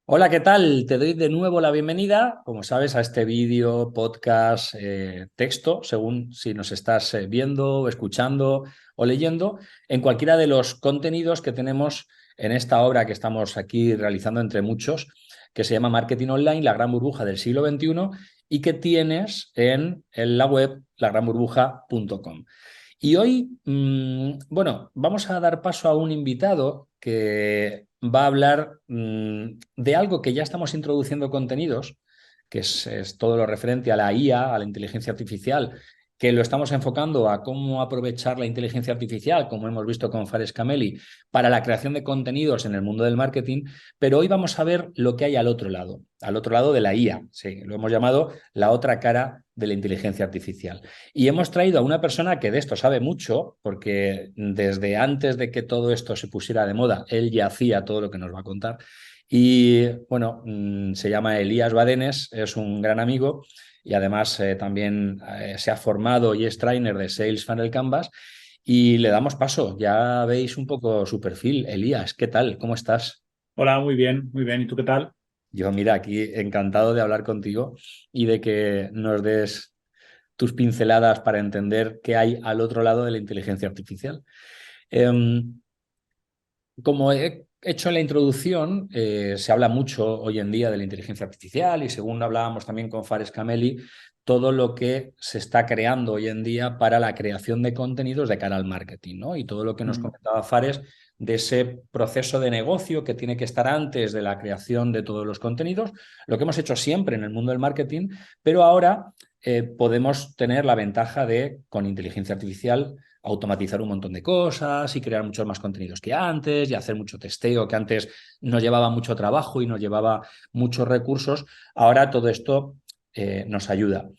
Hola, ¿qué tal? Te doy de nuevo la bienvenida, como sabes, a este vídeo, podcast, texto, según si nos estás viendo, escuchando o leyendo, en cualquiera de los contenidos que tenemos en esta obra que estamos aquí realizando entre muchos, que se llama Marketing Online, la gran burbuja del siglo XXI, y que tienes en la web lagranburbuja.com. Y hoy, bueno, vamos a dar paso a un invitado que va a hablar de algo que ya estamos introduciendo contenidos, que es todo lo referente a la IA, a la inteligencia artificial, que lo estamos enfocando a cómo aprovechar la inteligencia artificial, como hemos visto con Fares Cameli, para la creación de contenidos en el mundo del marketing, pero hoy vamos a ver lo que hay al otro lado de la IA, sí, lo hemos llamado la otra cara de la inteligencia artificial. Y hemos traído a una persona que de esto sabe mucho, porque desde antes de que todo esto se pusiera de moda, él ya hacía todo lo que nos va a contar. Y bueno, se llama Elías Badenes, es un gran amigo y además también se ha formado y es trainer de Sales Funnel Canvas. Y le damos paso, ya veis un poco su perfil. Elías, ¿qué tal? ¿Cómo estás? Hola, muy bien, muy bien. ¿Y tú qué tal? Yo, mira, aquí encantado de hablar contigo y de que nos des tus pinceladas para entender qué hay al otro lado de la inteligencia artificial. Em, Como he hecho en la introducción, se habla mucho hoy en día de la inteligencia artificial y según hablábamos también con Fares Cameli, todo lo que se está creando hoy en día para la creación de contenidos de cara al marketing, ¿no? Y todo lo que nos Mm. comentaba Fares de ese proceso de negocio que tiene que estar antes de la creación de todos los contenidos, lo que hemos hecho siempre en el mundo del marketing, pero ahora podemos tener la ventaja de, con inteligencia artificial, automatizar un montón de cosas y crear muchos más contenidos que antes y hacer mucho testeo que antes nos llevaba mucho trabajo y nos llevaba muchos recursos. Ahora todo esto nos ayuda.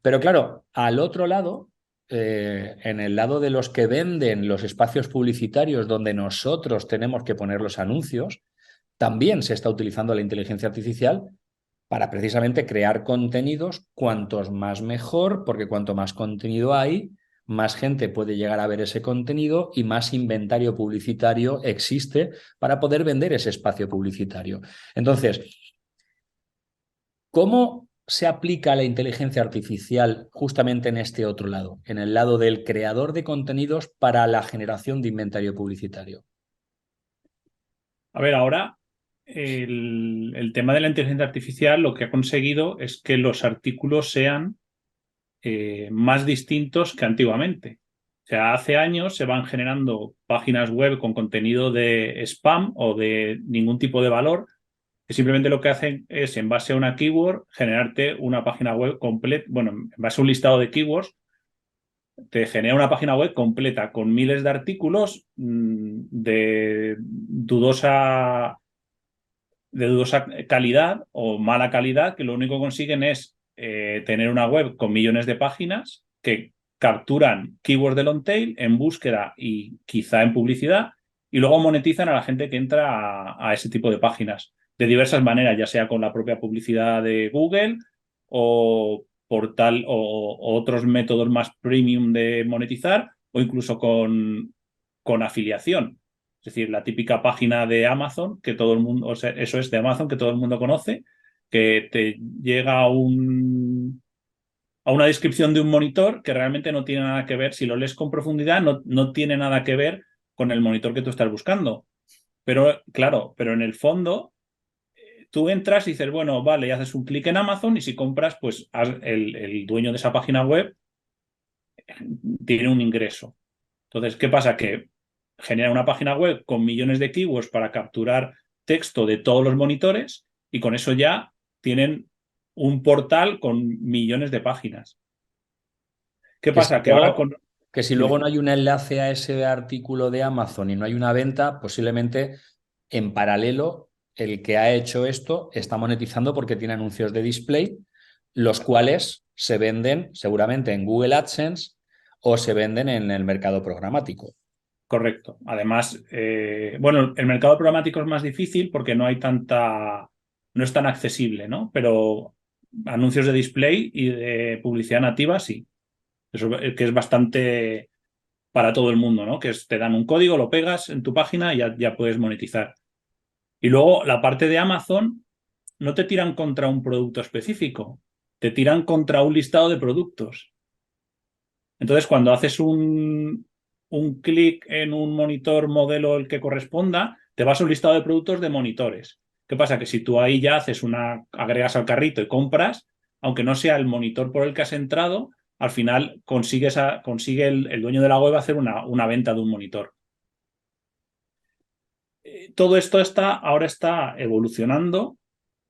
Pero claro, al otro lado, en el lado de los que venden los espacios publicitarios donde nosotros tenemos que poner los anuncios, también se está utilizando la inteligencia artificial para precisamente crear contenidos, cuantos más mejor, porque cuanto más contenido hay, más gente puede llegar a ver ese contenido y más inventario publicitario existe para poder vender ese espacio publicitario. Entonces, ¿cómo se aplica la inteligencia artificial justamente en este otro lado, en el lado del creador de contenidos para la generación de inventario publicitario? A ver, ahora el tema de la inteligencia artificial lo que ha conseguido es que los artículos sean más distintos que antiguamente. O sea, hace años se van generando páginas web con contenido de spam o de ningún tipo de valor, que simplemente lo que hacen es, en base a una keyword, generarte una página web completa, bueno, en base a un listado de keywords te genera una página web completa con miles de artículos de dudosa calidad o mala calidad, que lo único que consiguen es tener una web con millones de páginas que capturan keywords de long tail en búsqueda y quizá en publicidad y luego monetizan a la gente que entra a ese tipo de páginas de diversas maneras, ya sea con la propia publicidad de Google o portal o otros métodos más premium de monetizar o incluso con afiliación. Es decir, la típica página de Amazon que todo el mundo, o sea, eso es de Amazon que todo el mundo conoce, que te llega a una descripción de un monitor que realmente no tiene nada que ver, si lo lees con profundidad, no tiene nada que ver con el monitor que tú estás buscando. Pero claro, pero en el fondo tú entras y dices, bueno, vale, y haces un clic en Amazon y si compras, pues el dueño de esa página web tiene un ingreso. Entonces, ¿qué pasa? Que genera una página web con millones de keywords para capturar texto de todos los monitores y con eso ya tienen un portal con millones de páginas. ¿Qué Que si pasa? Que ahora luego, con... que si luego Dime. no hay un enlace a ese artículo de Amazon y no hay una venta, posiblemente en paralelo el que ha hecho esto está monetizando porque tiene anuncios de display, los cuales se venden seguramente en Google AdSense o se venden en el mercado programático. Correcto. Además, bueno, el mercado programático es más difícil porque no es tan accesible, ¿no? Pero anuncios de display y de publicidad nativa sí. Eso que es bastante para todo el mundo, ¿no? Que te dan un código, lo pegas en tu página y ya puedes monetizar. Y luego la parte de Amazon. no te tiran contra un producto específico, te tiran contra un listado de productos. Entonces, cuando haces un clic en un monitor modelo el que corresponda, te vas a un listado de productos de monitores. ¿Qué pasa? Que si tú ahí ya agregas al carrito y compras, aunque no sea el monitor por el que has entrado, al final consigue el dueño de la web hacer una venta de un monitor. Todo esto ahora está evolucionando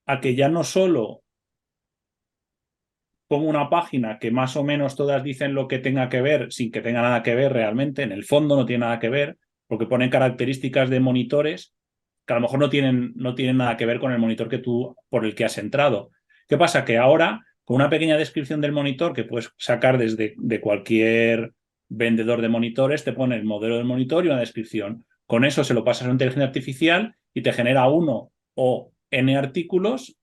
a que ya no solo pongo una página que más o menos todas dicen lo que tenga que ver sin que tenga nada que ver realmente, en el fondo no tiene nada que ver, porque ponen características de monitores que a lo mejor no tienen nada que ver con el monitor por el que has entrado. ¿Qué pasa? Que ahora, con una pequeña descripción del monitor que puedes sacar de cualquier vendedor de monitores, te pone el modelo del monitor y una descripción. Con eso se lo pasas a una inteligencia artificial y te genera uno o N artículos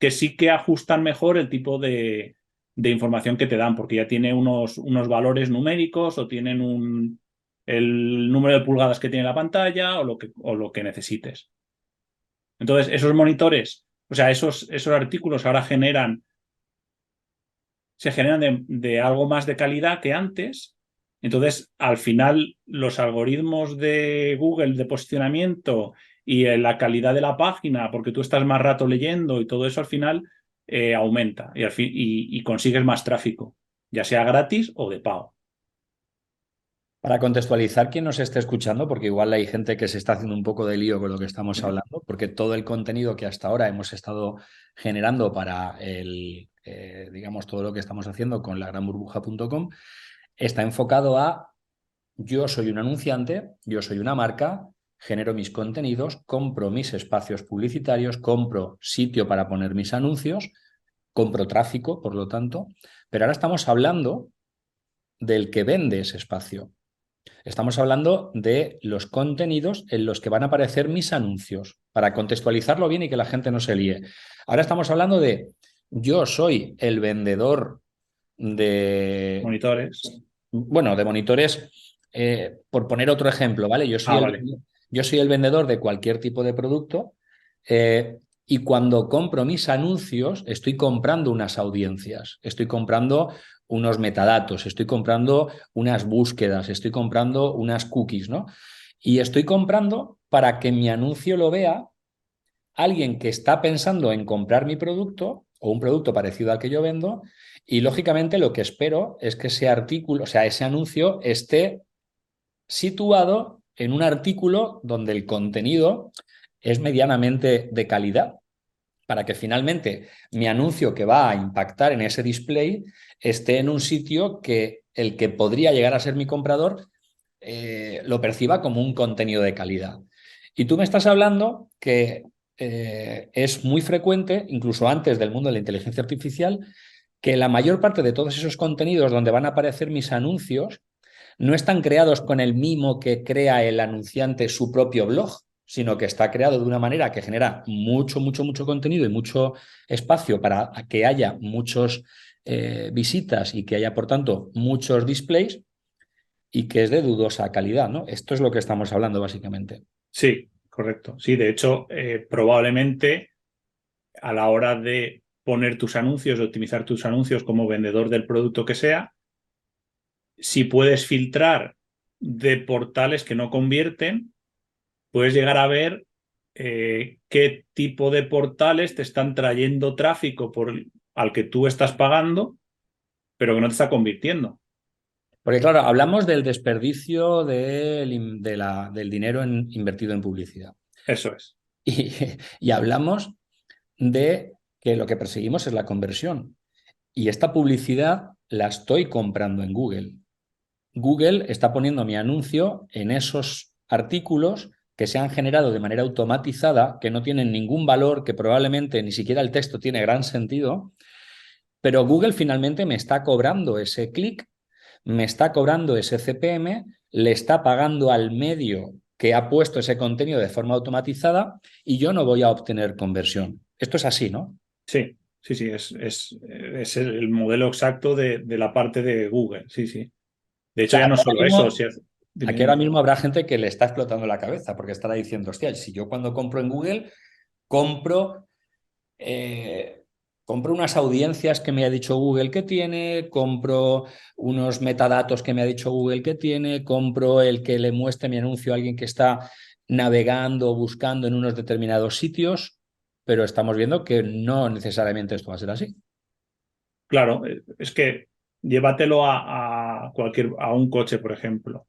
que sí que ajustan mejor el tipo de información que te dan, porque ya tiene unos valores numéricos o tienen el número de pulgadas que tiene la pantalla o lo que necesites. Entonces, esos monitores, o sea, esos artículos ahora se generan de algo más de calidad que antes. Entonces, al final, los algoritmos de Google de posicionamiento y la calidad de la página, porque tú estás más rato leyendo y todo eso al final aumenta y consigues más tráfico, ya sea gratis o de pago. Para contextualizar quien nos esté escuchando, porque igual hay gente que se está haciendo un poco de lío con lo que estamos hablando, porque todo el contenido que hasta ahora hemos estado generando para digamos, todo lo que estamos haciendo con lagranburbuja.com está enfocado a yo soy un anunciante, yo soy una marca, genero mis contenidos, compro mis espacios publicitarios, compro sitio para poner mis anuncios, compro tráfico, por lo tanto, pero ahora estamos hablando del que vende ese espacio. Estamos hablando de los contenidos en los que van a aparecer mis anuncios, para contextualizarlo bien y que la gente no se líe. Ahora estamos hablando de yo soy el vendedor de Monitores. bueno, de monitores, por poner otro ejemplo, ¿vale? Vale. Yo soy el vendedor de cualquier tipo de producto y cuando compro mis anuncios estoy comprando unas audiencias, estoy comprando unos metadatos, estoy comprando unas búsquedas, estoy comprando unas cookies, ¿no? Y estoy comprando para que mi anuncio lo vea alguien que está pensando en comprar mi producto o un producto parecido al que yo vendo y lógicamente lo que espero es que ese artículo, o sea, ese anuncio esté situado en un artículo donde el contenido es medianamente de calidad para que finalmente mi anuncio que va a impactar en ese display esté en un sitio que el que podría llegar a ser mi comprador lo perciba como un contenido de calidad. Y tú me estás hablando que es muy frecuente, incluso antes del mundo de la inteligencia artificial, que la mayor parte de todos esos contenidos donde van a aparecer mis anuncios no están creados con el mimo que crea el anunciante su propio blog, sino que está creado de una manera que genera mucho, mucho, mucho contenido y mucho espacio para que haya muchos visitas y que haya, por tanto, muchos displays y que es de dudosa calidad, ¿no? Esto es lo que estamos hablando, básicamente. Sí, correcto. Sí, de hecho, probablemente a la hora de poner tus anuncios, de optimizar tus anuncios como vendedor del producto que sea, si puedes filtrar de portales que no convierten, puedes llegar a ver qué tipo de portales te están trayendo tráfico al que tú estás pagando, pero que no te está convirtiendo. Porque claro, hablamos del desperdicio del dinero invertido en publicidad. Eso es. Y, y hablamos de que lo que perseguimos es la conversión. Y esta publicidad la estoy comprando en Google. Google está poniendo mi anuncio en esos artículos que se han generado de manera automatizada, que no tienen ningún valor, que probablemente ni siquiera el texto tiene gran sentido, pero Google finalmente me está cobrando ese clic, me está cobrando ese CPM, le está pagando al medio que ha puesto ese contenido de forma automatizada y yo no voy a obtener conversión. Esto es así, ¿no? Sí, sí, sí, es el modelo exacto de la parte de Google. Sí, sí. De O hecho, sea, ya no solo eso. Dime, aquí ahora dime. mismo habrá gente que le está explotando la cabeza porque estará diciendo, hostia, si yo cuando compro en Google compro compro unas audiencias que me ha dicho Google que tiene, compro unos metadatos que me ha dicho Google que tiene, compro el que le muestre mi anuncio a alguien que está navegando o buscando en unos determinados sitios, pero estamos viendo que no necesariamente esto va a ser así. Claro, es que llévatelo a un coche, por ejemplo.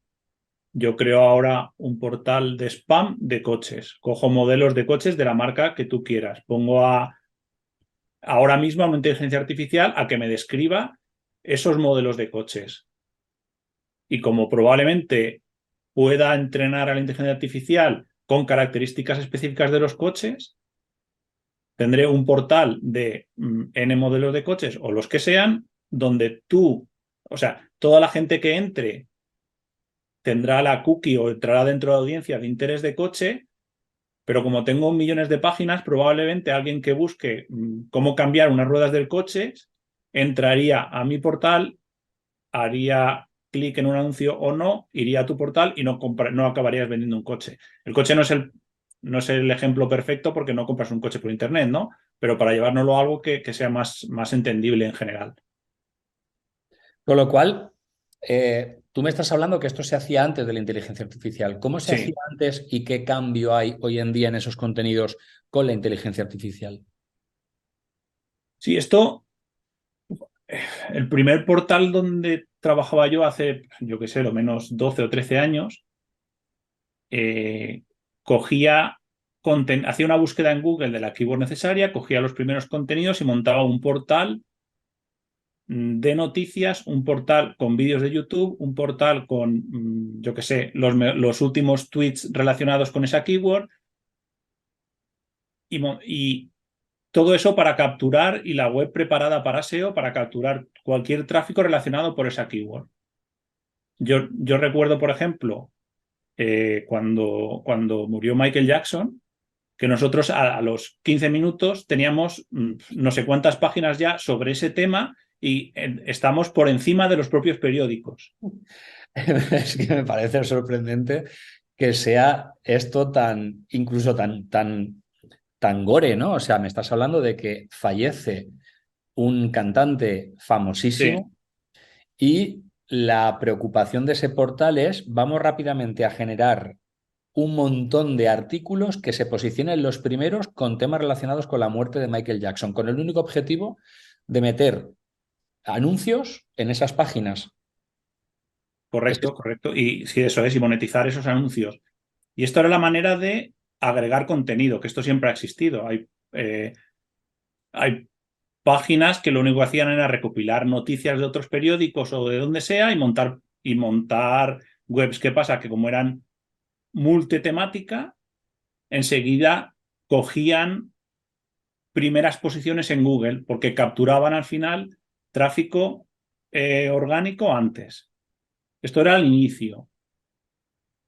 Yo creo ahora un portal de spam de coches. Cojo modelos de coches de la marca que tú quieras. Pongo ahora mismo a una inteligencia artificial a que me describa esos modelos de coches. Y como probablemente pueda entrenar a la inteligencia artificial con características específicas de los coches, tendré un portal de N modelos de coches o los que sean, donde o sea, toda la gente que entre tendrá la cookie o entrará dentro de la audiencia de interés de coche, pero como tengo millones de páginas, probablemente alguien que busque cómo cambiar unas ruedas del coche entraría a mi portal, haría clic en un anuncio o no, iría a tu portal y no acabarías vendiendo un coche. El coche no es el ejemplo perfecto porque no compras un coche por internet, ¿no? Pero para llevárnoslo a algo que sea más entendible en general. Con lo cual, tú me estás hablando que esto se hacía antes de la inteligencia artificial. ¿Cómo se hacía Sí, antes y qué cambio hay hoy en día en esos contenidos con la inteligencia artificial? sí, el primer portal donde trabajaba yo hace, yo qué sé, lo menos 12 o 13 años, eh, cogía, hacía una búsqueda en Google de la keyword necesaria, cogía los primeros contenidos y montaba un portal de noticias, un portal con vídeos de YouTube, un portal con, yo qué sé, los últimos tweets relacionados con esa keyword y todo eso para capturar y la web preparada para SEO para capturar cualquier tráfico relacionado por esa keyword. Yo recuerdo, por ejemplo, cuando murió Michael Jackson, que nosotros a los 15 minutos teníamos no sé cuántas páginas ya sobre ese tema y estamos por encima de los propios periódicos. Es que me parece sorprendente que sea esto tan, incluso tan gore, ¿no? O sea, me estás hablando de que fallece un cantante Sí, famosísimo y la preocupación de ese portal es, vamos rápidamente a generar un montón de artículos que se posicionen los primeros con temas relacionados con la muerte de Michael Jackson, con el único objetivo de meter anuncios en esas páginas. Es que correcto, correcto. Y sí, eso es, y monetizar esos anuncios. Y esto era la manera de agregar contenido, que esto siempre ha existido. Hay páginas que lo único que hacían era recopilar noticias de otros periódicos o de donde sea y montar webs. ¿Qué pasa? Que como eran multitemática, enseguida cogían primeras posiciones en Google porque capturaban al final tráfico orgánico antes. Esto era el inicio.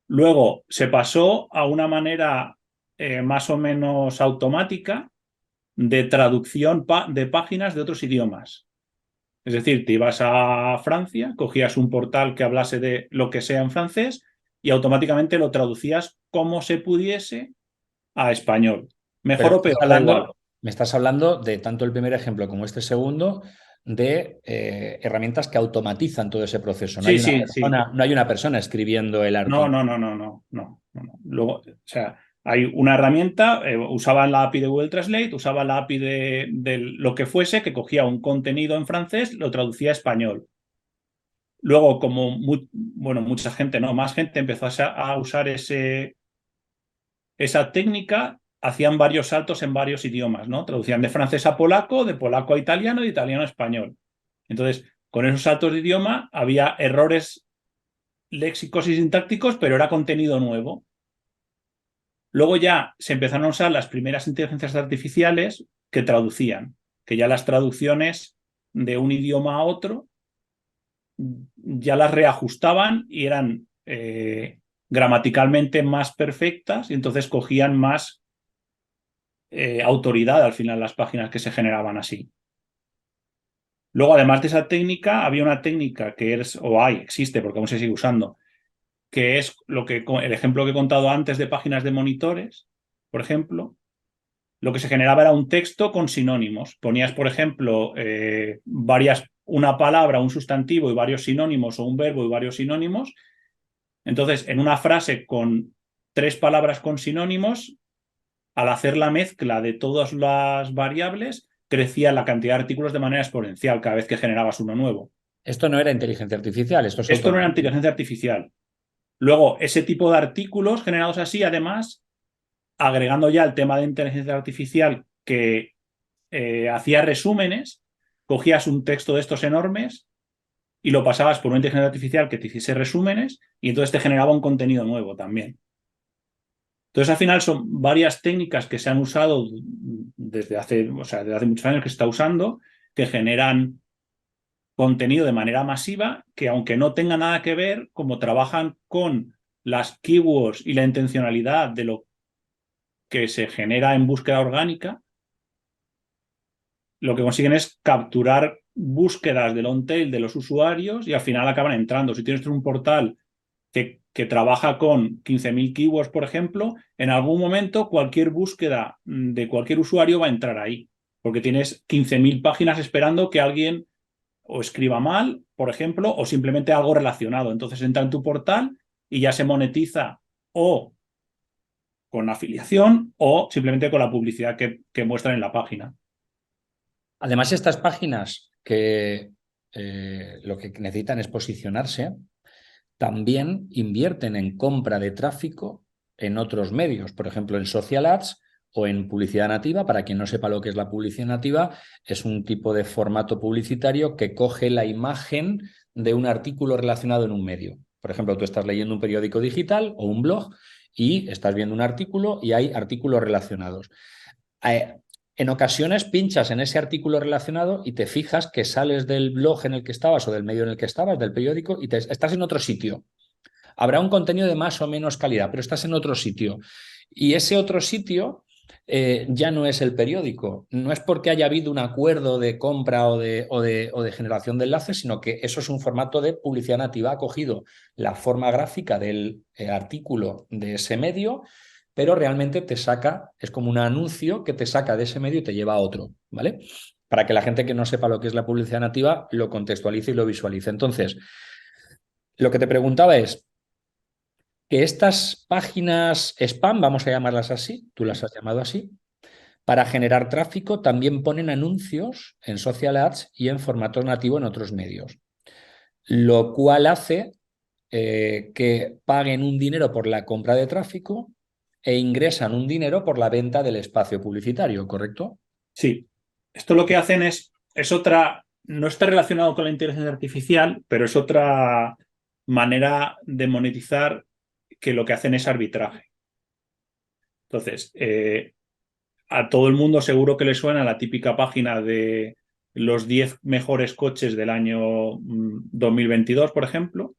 Luego se pasó a una manera más o menos automática de traducción de páginas de otros idiomas. Es decir, te ibas a Francia, cogías un portal que hablase de lo que sea en francés y automáticamente lo traducías como se pudiese a español. Pero Mejor o peor, da igual. me estás hablando de tanto el primer ejemplo como este segundo, de herramientas que automatizan todo ese proceso. Sí, sí, sí. No hay una persona escribiendo el No, artículo. no, no, no, no, no, no, no. Luego, o sea, hay una herramienta, usaban la API de Google Translate, usaban la API de lo que fuese, que cogía un contenido en francés, lo traducía a español. Luego, como bueno, mucha gente, no, más gente empezó a usar esa técnica, hacían varios saltos en varios idiomas, ¿no? Traducían de francés a polaco, de polaco a italiano, de italiano a español. Entonces, con esos saltos de idioma había errores léxicos y sintácticos, pero era contenido nuevo. Luego ya se empezaron a usar las primeras inteligencias artificiales que traducían, que ya las traducciones de un idioma a otro ya las reajustaban y eran gramaticalmente más perfectas y entonces cogían más autoridad al final las páginas que se generaban así. Luego, además de esa técnica, había una técnica que existe porque aún se sigue usando, que es el ejemplo que he contado antes de páginas de monitores, por ejemplo, lo que se generaba era un texto con sinónimos. Ponías, por ejemplo, una palabra, un sustantivo y varios sinónimos, o un verbo y varios sinónimos. Entonces, en una frase con 3 palabras con sinónimos, al hacer la mezcla de todas las variables, crecía la cantidad de artículos de manera exponencial cada vez que generabas uno nuevo. Esto no era inteligencia artificial, esto es Esto no era automático. inteligencia artificial. Luego, ese tipo de artículos generados así, además, agregando ya el tema de inteligencia artificial que hacía resúmenes, cogías un texto de estos enormes y lo pasabas por una inteligencia artificial que te hiciese resúmenes y entonces te generaba un contenido nuevo también. Entonces, al final son varias técnicas que se han usado desde hace, o sea, desde hace muchos años que se está usando, que generan contenido de manera masiva, que aunque no tenga nada que ver, como trabajan con las keywords y la intencionalidad de lo que se genera en búsqueda orgánica, lo que consiguen es capturar búsquedas de long tail de los usuarios y al final acaban entrando. Si tienes un portal que trabaja con 15.000 keywords, por ejemplo, en algún momento cualquier búsqueda de cualquier usuario va a entrar ahí, porque tienes 15.000 páginas esperando que alguien o escriba mal, por ejemplo, o simplemente algo relacionado. Entonces entra en tu portal y ya se monetiza o con afiliación o simplemente con la publicidad que muestran en la página. Además, estas páginas que lo que necesitan es posicionarse, también invierten en compra de tráfico en otros medios, por ejemplo, en social ads o en publicidad nativa. Para quien no sepa lo que es la publicidad nativa, es un tipo de formato publicitario que coge la imagen de un artículo relacionado en un medio. Por ejemplo, tú estás leyendo un periódico digital o un blog y estás viendo un artículo y hay artículos relacionados. En ocasiones pinchas en ese artículo relacionado y te fijas que sales del blog en el que estabas o del medio en el que estabas, del periódico, y estás en otro sitio. Habrá un contenido de más o menos calidad, pero estás en otro sitio. Y ese otro sitio ya no es el periódico. No es porque haya habido un acuerdo de compra o de generación de enlaces, sino que eso es un formato de publicidad nativa. Ha cogido la forma gráfica del artículo de ese medio, pero realmente te saca, es como un anuncio que te saca de ese medio y te lleva a otro, ¿vale? Para que la gente que no sepa lo que es la publicidad nativa lo contextualice y lo visualice. Entonces, lo que te preguntaba es que estas páginas spam, vamos a llamarlas así, tú las has llamado así, para generar tráfico también ponen anuncios en social ads y en formato nativo en otros medios, lo cual hace que paguen un dinero por la compra de tráfico e ingresan un dinero por la venta del espacio publicitario, ¿correcto? Sí, esto lo que hacen es otra, no está relacionado con la inteligencia artificial, pero es otra manera de monetizar que lo que hacen es arbitraje. Entonces, a todo el mundo seguro que le suena la típica página de los 10 mejores coches del año 2022, por ejemplo,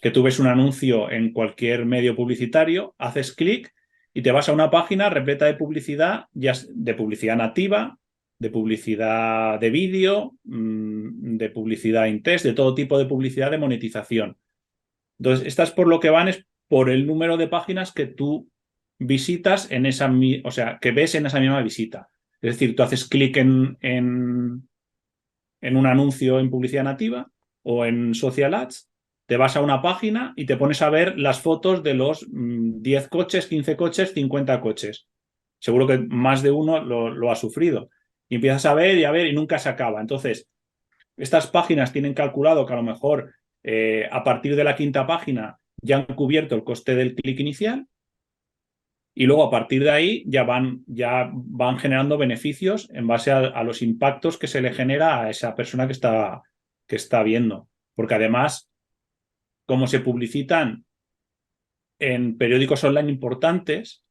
que tú ves un anuncio en cualquier medio publicitario, haces clic y te vas a una página repleta de publicidad, ya de publicidad nativa, de publicidad de vídeo, de publicidad in text, de todo tipo de publicidad de monetización. Entonces, estas por lo que van es por el número de páginas que tú visitas en esa, o sea, que ves en esa misma visita. Es decir, tú haces clic en un anuncio en publicidad nativa o en social ads, te vas a una página y te pones a ver las fotos de los 10 coches, 15 coches, 50 coches. Seguro que más de uno lo ha sufrido. Y empiezas a ver y nunca se acaba. Entonces, estas páginas tienen calculado que a lo mejor a partir de la quinta página ya han cubierto el coste del clic inicial y luego a partir de ahí ya van generando beneficios en base a los impactos que se le genera a esa persona que está viendo. Porque además, como se publicitan en periódicos online importantes,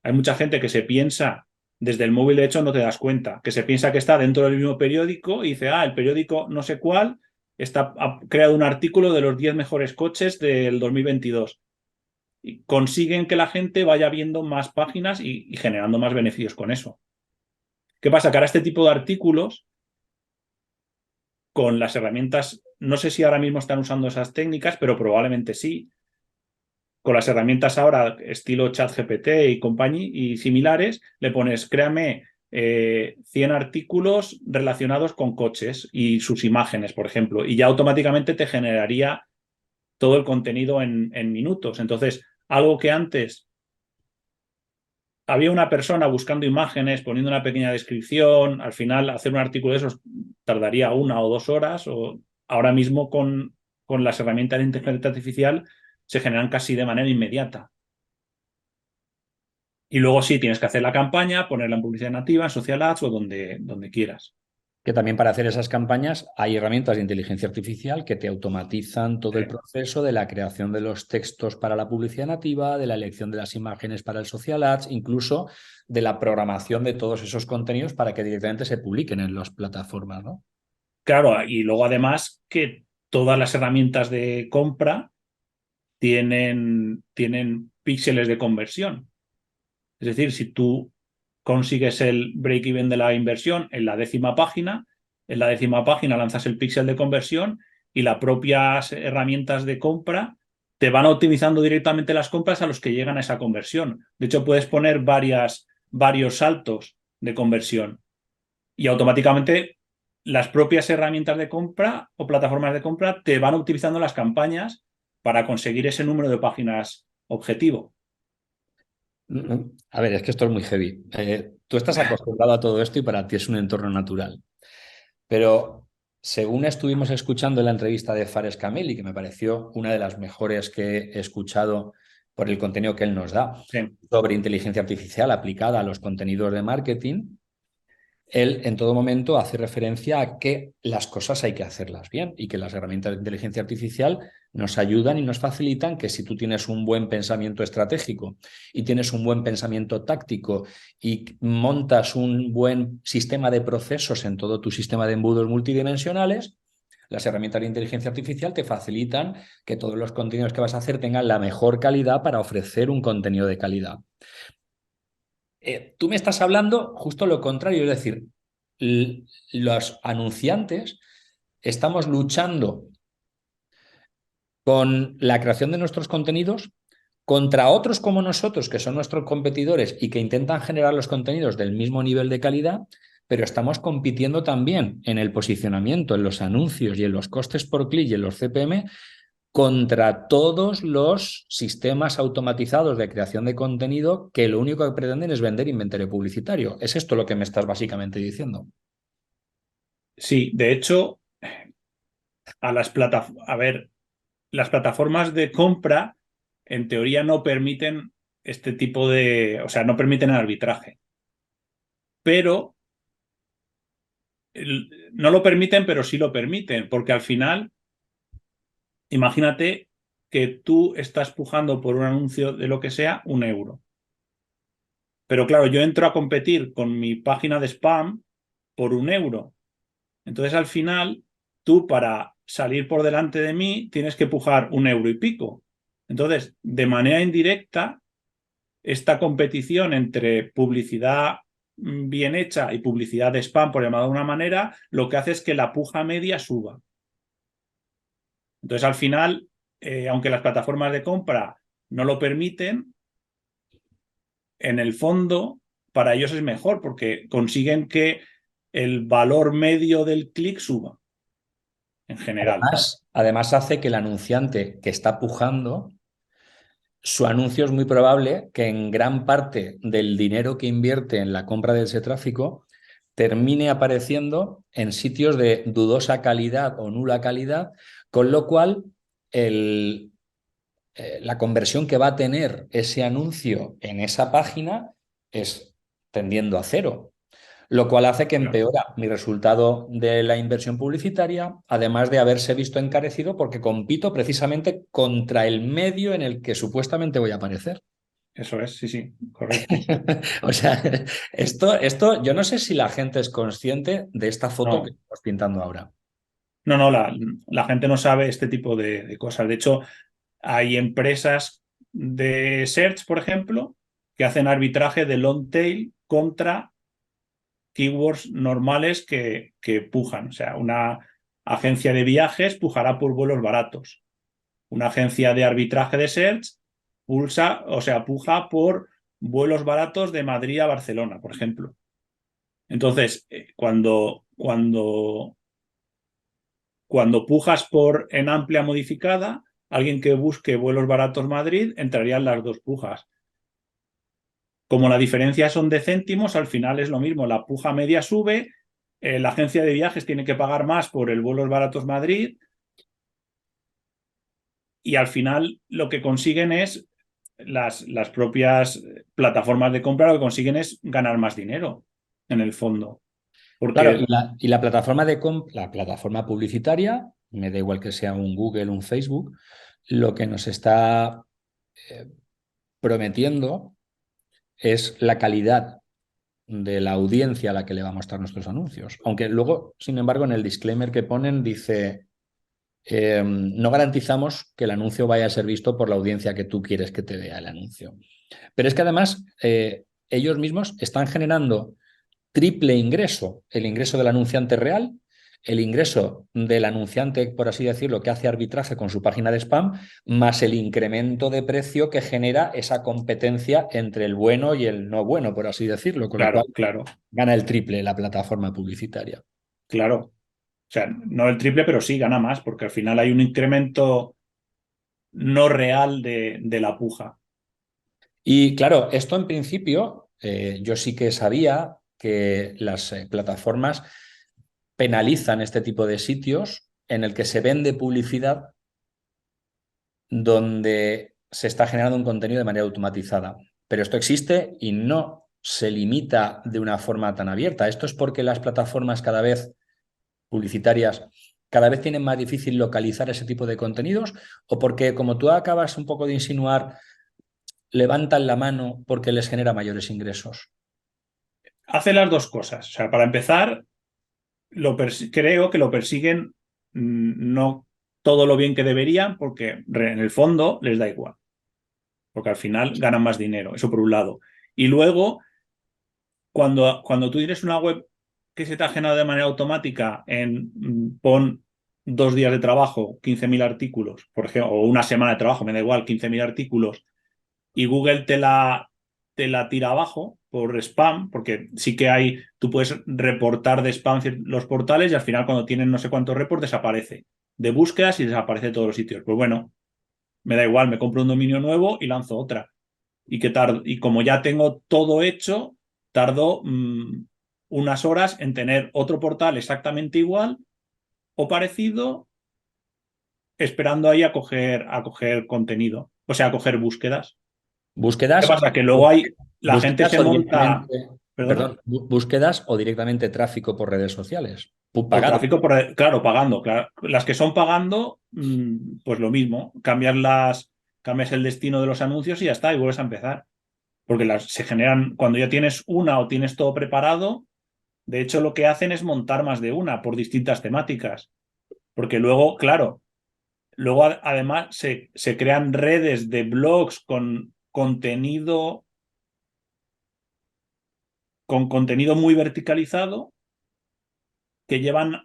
hay mucha gente que se piensa, desde el móvil de hecho no te das cuenta, que se piensa que está dentro del mismo periódico y dice, el periódico no sé cuál ha creado un artículo de los 10 mejores coches del 2022. Y consiguen que la gente vaya viendo más páginas y generando más beneficios con eso. ¿Qué pasa? Que ahora este tipo de artículos, con las herramientas, no sé si ahora mismo están usando esas técnicas, pero probablemente sí. con las herramientas ahora, estilo ChatGPT y compañía y similares, le pones, créame 100 artículos relacionados con coches y sus imágenes, por ejemplo, y ya automáticamente te generaría todo el contenido en minutos. Entonces, algo que antes había una persona buscando imágenes, poniendo una pequeña descripción, al final hacer un artículo de esos tardaría 1 o 2 horas, o ahora mismo con las herramientas de inteligencia artificial se generan casi de manera inmediata. Y luego sí, tienes que hacer la campaña, ponerla en publicidad nativa, en social ads o donde quieras. Que también para hacer esas campañas hay herramientas de inteligencia artificial que te automatizan todo el proceso de la creación de los textos para la publicidad nativa, de la elección de las imágenes para el social ads, incluso de la programación de todos esos contenidos para que directamente se publiquen en las plataformas, ¿no? Claro, y luego además que todas las herramientas de compra tienen píxeles de conversión. Es decir, si tú consigues el break-even de la inversión en la 10ª página, en la 10ª página lanzas el píxel de conversión y las propias herramientas de compra te van optimizando directamente las compras a los que llegan a esa conversión. De hecho, puedes poner varios saltos de conversión y automáticamente las propias herramientas de compra o plataformas de compra te van optimizando las campañas para conseguir ese número de páginas objetivo. A ver, es que esto es muy heavy. Tú estás acostumbrado a todo esto y para ti es un entorno natural. Pero según estuvimos escuchando en la entrevista de Fares Kameli, que me pareció una de las mejores que he escuchado por el contenido que él nos da Sí. sobre inteligencia artificial aplicada a los contenidos de marketing, él en todo momento hace referencia a que las cosas hay que hacerlas bien y que las herramientas de inteligencia artificial nos ayudan y nos facilitan que si tú tienes un buen pensamiento estratégico y tienes un buen pensamiento táctico y montas un buen sistema de procesos en todo tu sistema de embudos multidimensionales, las herramientas de inteligencia artificial te facilitan que todos los contenidos que vas a hacer tengan la mejor calidad para ofrecer un contenido de calidad. Tú me estás hablando justo lo contrario, es decir, los anunciantes estamos luchando con la creación de nuestros contenidos contra otros como nosotros, que son nuestros competidores y que intentan generar los contenidos del mismo nivel de calidad, pero estamos compitiendo también en el posicionamiento, en los anuncios y en los costes por clic y en los CPM contra todos los sistemas automatizados de creación de contenido que lo único que pretenden es vender inventario publicitario. ¿Es esto lo que me estás básicamente diciendo? Sí, de hecho, a ver, las plataformas de compra en teoría no permiten este tipo de, o sea, no permiten el arbitraje, pero no lo permiten, pero sí lo permiten, porque al final, imagínate que tú estás pujando por un anuncio de lo que sea 1 euro. Pero claro, yo entro a competir con mi página de spam por 1 euro. Entonces, al final, tú para salir por delante de mí tienes que pujar 1 euro y pico. Entonces, de manera indirecta, esta competición entre publicidad bien hecha y publicidad de spam, por llamado de una manera, lo que hace es que la puja media suba. Entonces, al final, aunque las plataformas de compra no lo permiten, en el fondo, para ellos es mejor porque consiguen que el valor medio del clic suba en general. Además hace que el anunciante que está pujando, su anuncio es muy probable que en gran parte del dinero que invierte en la compra de ese tráfico termine apareciendo en sitios de dudosa calidad o nula calidad, con lo cual la conversión que va a tener ese anuncio en esa página es tendiendo a cero, lo cual hace que empeora mi resultado de la inversión publicitaria, además de haberse visto encarecido porque compito precisamente contra el medio en el que supuestamente voy a aparecer. Eso es, sí, sí, correcto. O sea, esto, yo no sé si la gente es consciente de esta foto que No, estamos pintando ahora. no, la gente no sabe este tipo de cosas. De hecho, hay empresas de search, por ejemplo, que hacen arbitraje de long tail contra keywords normales que pujan. O sea, una agencia de viajes pujará por vuelos baratos. Una agencia de arbitraje de search puja por vuelos baratos de Madrid a Barcelona, por ejemplo. Entonces, cuando pujas en amplia modificada, alguien que busque vuelos baratos Madrid entraría en las dos pujas. Como la diferencia son de céntimos, al final es lo mismo. La puja media sube, la agencia de viajes tiene que pagar más por el vuelos baratos Madrid y al final lo que consiguen es las propias plataformas de compra, lo que consiguen es ganar más dinero en el fondo. Claro, Porque, y la plataforma la plataforma publicitaria, me da igual que sea un Google, un Facebook, lo que nos está eh, prometiendo es la calidad de la audiencia a la que le va a mostrar nuestros anuncios. Aunque luego, sin embargo, en el disclaimer que ponen dice, no garantizamos que el anuncio vaya a ser visto por la audiencia que tú quieres que te vea el anuncio. Pero es que además ellos mismos están generando triple ingreso, el ingreso del anunciante real, el ingreso del anunciante, por así decirlo, que hace arbitraje con su página de spam, más el incremento de precio que genera esa competencia entre el bueno y el no bueno, por así decirlo, con lo cual claro, gana el triple la plataforma publicitaria. claro. O sea, no el triple, pero sí gana más, porque al final hay un incremento no real de la puja. Y claro, esto en principio, yo sí que sabía que las plataformas penalizan este tipo de sitios en el que se vende publicidad donde se está generando un contenido de manera automatizada. Pero esto existe y no se limita de una forma tan abierta. Esto es porque las plataformas cada vez publicitarias cada vez tienen más difícil localizar ese tipo de contenidos o porque, como tú acabas un poco de insinuar, levantan la mano porque les genera mayores ingresos. Hace las dos cosas. O sea, para empezar, creo que lo persiguen no todo lo bien que deberían, porque en el fondo les da igual, porque al final ganan más dinero, eso por un lado. Y luego, cuando tú tienes una web que se te ha generado de manera automática pon 2 días de trabajo, 15.000 artículos, por ejemplo, o una semana de trabajo, me da igual, 15.000 artículos, y Google te la tira abajo por spam, porque sí que tú puedes reportar de spam los portales y al final cuando tienen no sé cuántos reports desaparece de búsquedas y desaparece de todos los sitios. Pues bueno, me da igual, me compro un dominio nuevo y lanzo otra. Y como ya tengo todo hecho, tardo unas horas en tener otro portal exactamente igual o parecido, esperando ahí a coger contenido, o sea, a coger búsquedas. ¿Qué Búsquedas, pasa? Que luego la gente búsquedas se o monta, directamente, perdona, perdón, búsquedas o directamente tráfico por redes sociales, o pagado. tráfico, claro, pagando. Claro. Las que son pagando, pues lo mismo, cambias el destino de los anuncios y ya está, y vuelves a empezar. Porque se generan, cuando ya tienes una o tienes todo preparado, de hecho lo que hacen es montar más de una por distintas temáticas. Porque luego, claro, luego además se crean redes de blogs con contenido muy verticalizado que llevan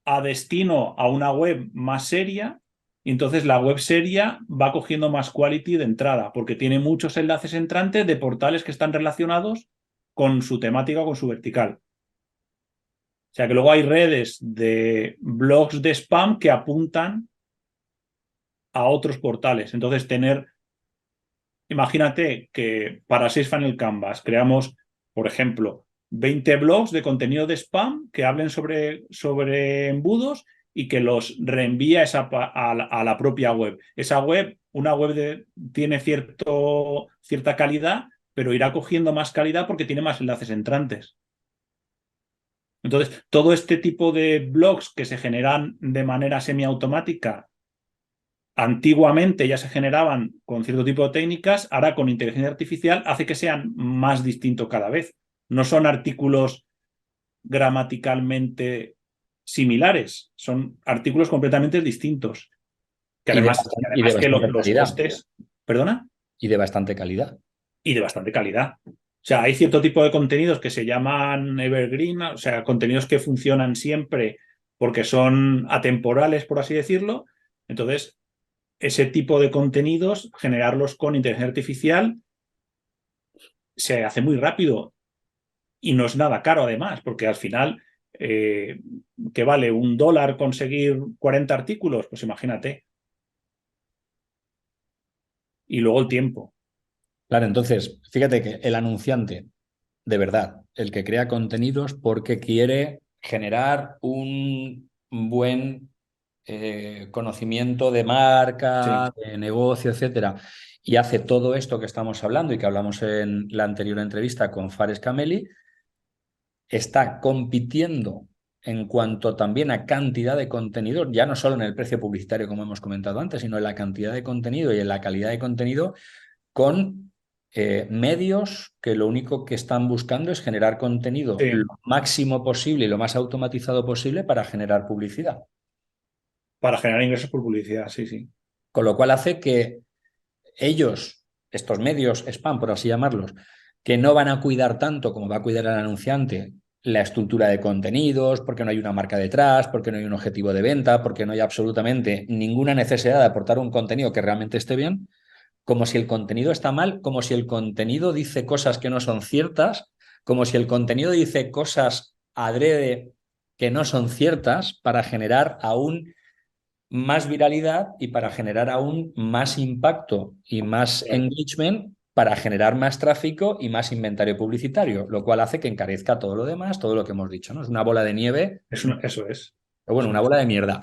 a destino a una web más seria y entonces la web seria va cogiendo más quality de entrada porque tiene muchos enlaces entrantes de portales que están relacionados con su temática o con su vertical. O sea que luego hay redes de blogs de spam que apuntan a otros portales. Entonces imagínate que para 6 Funnel Canvas creamos, por ejemplo, 20 blogs de contenido de spam que hablen sobre embudos y que los reenvía a la propia web. Esa web, una web tiene cierta calidad, pero irá cogiendo más calidad porque tiene más enlaces entrantes. Entonces, todo este tipo de blogs que se generan de manera semiautomática antiguamente ya se generaban con cierto tipo de técnicas, ahora con inteligencia artificial hace que sean más distintos cada vez. No son artículos gramaticalmente similares, son artículos completamente distintos. Que además, que Y de además que bastante los calidad. costes, perdona, Y de bastante calidad. y de bastante calidad. O sea, hay cierto tipo de contenidos que se llaman evergreen, o sea, contenidos que funcionan siempre porque son atemporales, por así decirlo. Entonces, ese tipo de contenidos, generarlos con inteligencia artificial, se hace muy rápido y no es nada caro además, porque al final, ¿qué vale? $1 conseguir 40 artículos, pues imagínate. Y luego el tiempo. Claro, entonces, fíjate que el anunciante, de verdad, el que crea contenidos porque quiere generar un buen conocimiento de Sí, marca, de negocio, etcétera, y hace todo esto que estamos hablando y que hablamos en la anterior entrevista con Fares Cameli, está compitiendo en cuanto también a cantidad de contenido, ya no solo en el precio publicitario, como hemos comentado antes, sino en la cantidad de contenido y en la calidad de contenido con medios que lo único que están buscando es generar contenido lo sí, máximo posible y lo más automatizado posible para generar publicidad. para generar ingresos por publicidad, sí, sí. Con lo cual hace que ellos, estos medios spam, por así llamarlos, que no van a cuidar tanto como va a cuidar el anunciante la estructura de contenidos, porque no hay una marca detrás, porque no hay un objetivo de venta, porque no hay absolutamente ninguna necesidad de aportar un contenido que realmente esté bien, como si el contenido está mal, como si el contenido dice cosas que no son ciertas, como si el contenido dice cosas adrede que no son ciertas para generar aún más viralidad y para generar aún más impacto y más Claro. engagement para generar más tráfico y más inventario publicitario, lo cual hace que encarezca todo lo demás, todo lo que hemos dicho, ¿no? Es una bola de nieve, Eso es. pero bueno, Eso una es. bola de mierda.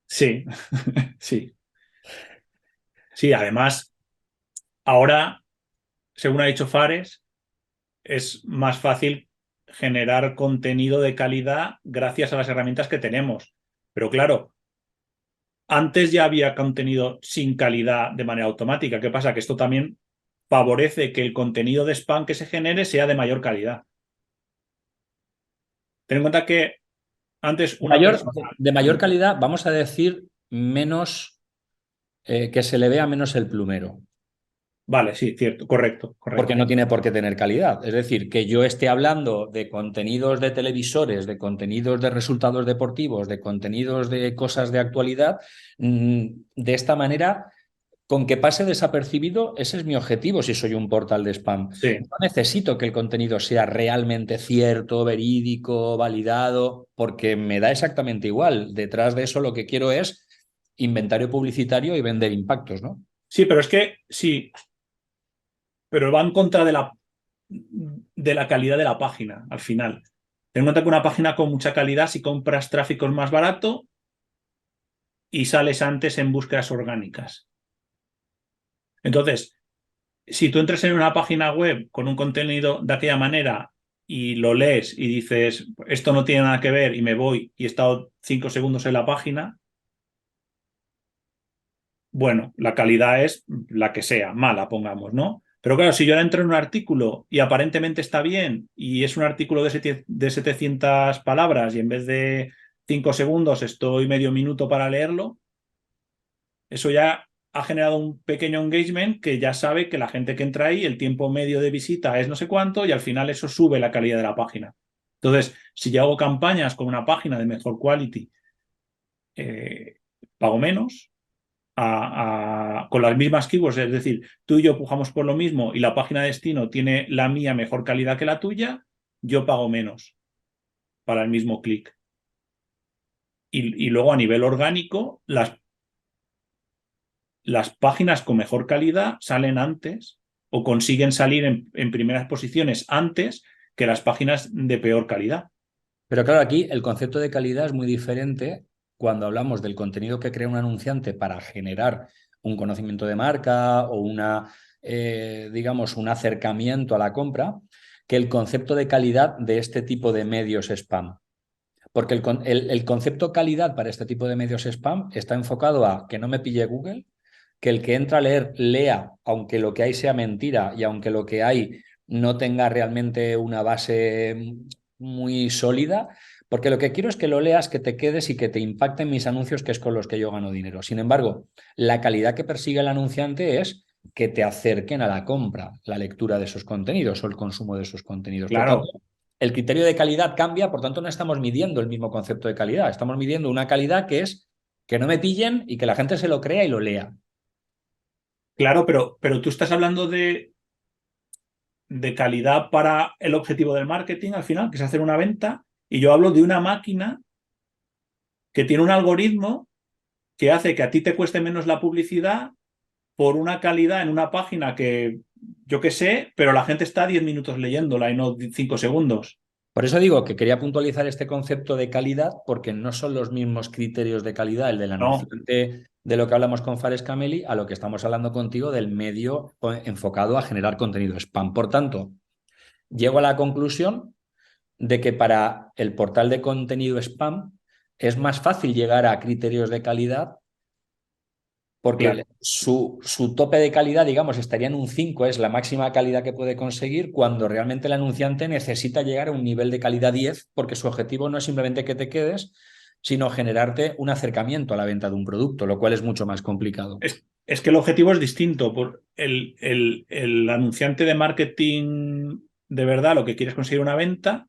Sí, sí. Sí, además, ahora, según ha dicho Fares, es más fácil generar contenido de calidad gracias a las herramientas que tenemos. Pero claro, antes ya había contenido sin calidad de manera automática. ¿Qué pasa? Que esto también favorece que el contenido de spam que se genere sea de mayor calidad. Ten en cuenta que antes una Mayor, persona... de mayor calidad, vamos a decir menos, que se le vea menos el plumero. Vale, sí, cierto, correcto, Porque correcto. no tiene por qué tener calidad. Es decir, que yo esté hablando de contenidos de televisores, de contenidos de resultados deportivos, de contenidos de cosas de actualidad, de esta manera, con que pase desapercibido, ese es mi objetivo si soy un portal de spam. Sí. No necesito que el contenido sea realmente cierto, verídico, validado, porque me da exactamente igual. Detrás de eso lo que quiero es inventario publicitario y vender impactos, ¿no? Sí, pero es que sí, pero va en contra de la calidad de la página al final. Ten en cuenta que una página con mucha calidad, si compras tráfico es más barato y sales antes en búsquedas orgánicas. Entonces, si tú entras en una página web con un contenido de aquella manera y lo lees y dices, esto no tiene nada que ver y me voy y he estado 5 segundos en la página, bueno, la calidad es la que sea, mala, pongamos, ¿no? Pero claro, si yo ahora entro en un artículo y aparentemente está bien y es un artículo de 700 palabras y en vez de 5 segundos estoy medio minuto para leerlo, eso ya ha generado un pequeño engagement que ya sabe que la gente que entra ahí, el tiempo medio de visita es no sé cuánto y al final eso sube la calidad de la página. Entonces, si yo hago campañas con una página de mejor quality, eh, pago menos con las mismas keywords, es decir, tú y yo pujamos por lo mismo y la página de destino tiene la mía mejor calidad que la tuya, yo pago menos para el mismo clic. Y luego a nivel orgánico, las páginas con mejor calidad salen antes o consiguen salir en primeras posiciones antes que las páginas de peor calidad. Pero claro, aquí el concepto de calidad es muy diferente cuando hablamos del contenido que crea un anunciante para generar un conocimiento de marca o digamos, un acercamiento a la compra, que el concepto de calidad de este tipo de medios spam. Porque el concepto calidad para este tipo de medios spam está enfocado a que no me pille Google, que el que entra a leer lea, aunque lo que hay sea mentira y aunque lo que hay no tenga realmente una base muy sólida, porque lo que quiero es que lo leas, que te quedes y que te impacten mis anuncios, que es con los que yo gano dinero. Sin embargo, la calidad que persigue el anunciante es que te acerquen a la compra, la lectura de esos contenidos o el consumo de esos contenidos. Por tanto, Claro, el criterio de calidad cambia, por tanto no estamos midiendo el mismo concepto de calidad, estamos midiendo una calidad que es que no me pillen y que la gente se lo crea y lo lea. Claro, pero tú estás hablando de calidad para el objetivo del marketing al final, que es hacer una venta, y yo hablo de una máquina que tiene un algoritmo que hace que a ti te cueste menos la publicidad por una calidad en una página que yo qué sé, pero la gente está 10 minutos leyéndola y no 5 segundos. Por eso digo que quería puntualizar este concepto de calidad, porque no son los mismos criterios de calidad el del No, anunciante de lo que hablamos con Fares Cameli a lo que estamos hablando contigo del medio enfocado a generar contenido spam. Por tanto, llego a la conclusión de que para el portal de contenido spam es más fácil llegar a criterios de calidad porque claro. su tope de calidad, digamos, estaría en un 5, es la máxima calidad que puede conseguir, cuando realmente el anunciante necesita llegar a un nivel de calidad 10, porque su objetivo no es simplemente que te quedes, sino generarte un acercamiento a la venta de un producto, lo cual es mucho más complicado. Es que el objetivo es distinto. Por el anunciante de marketing de verdad lo que quiere es conseguir una venta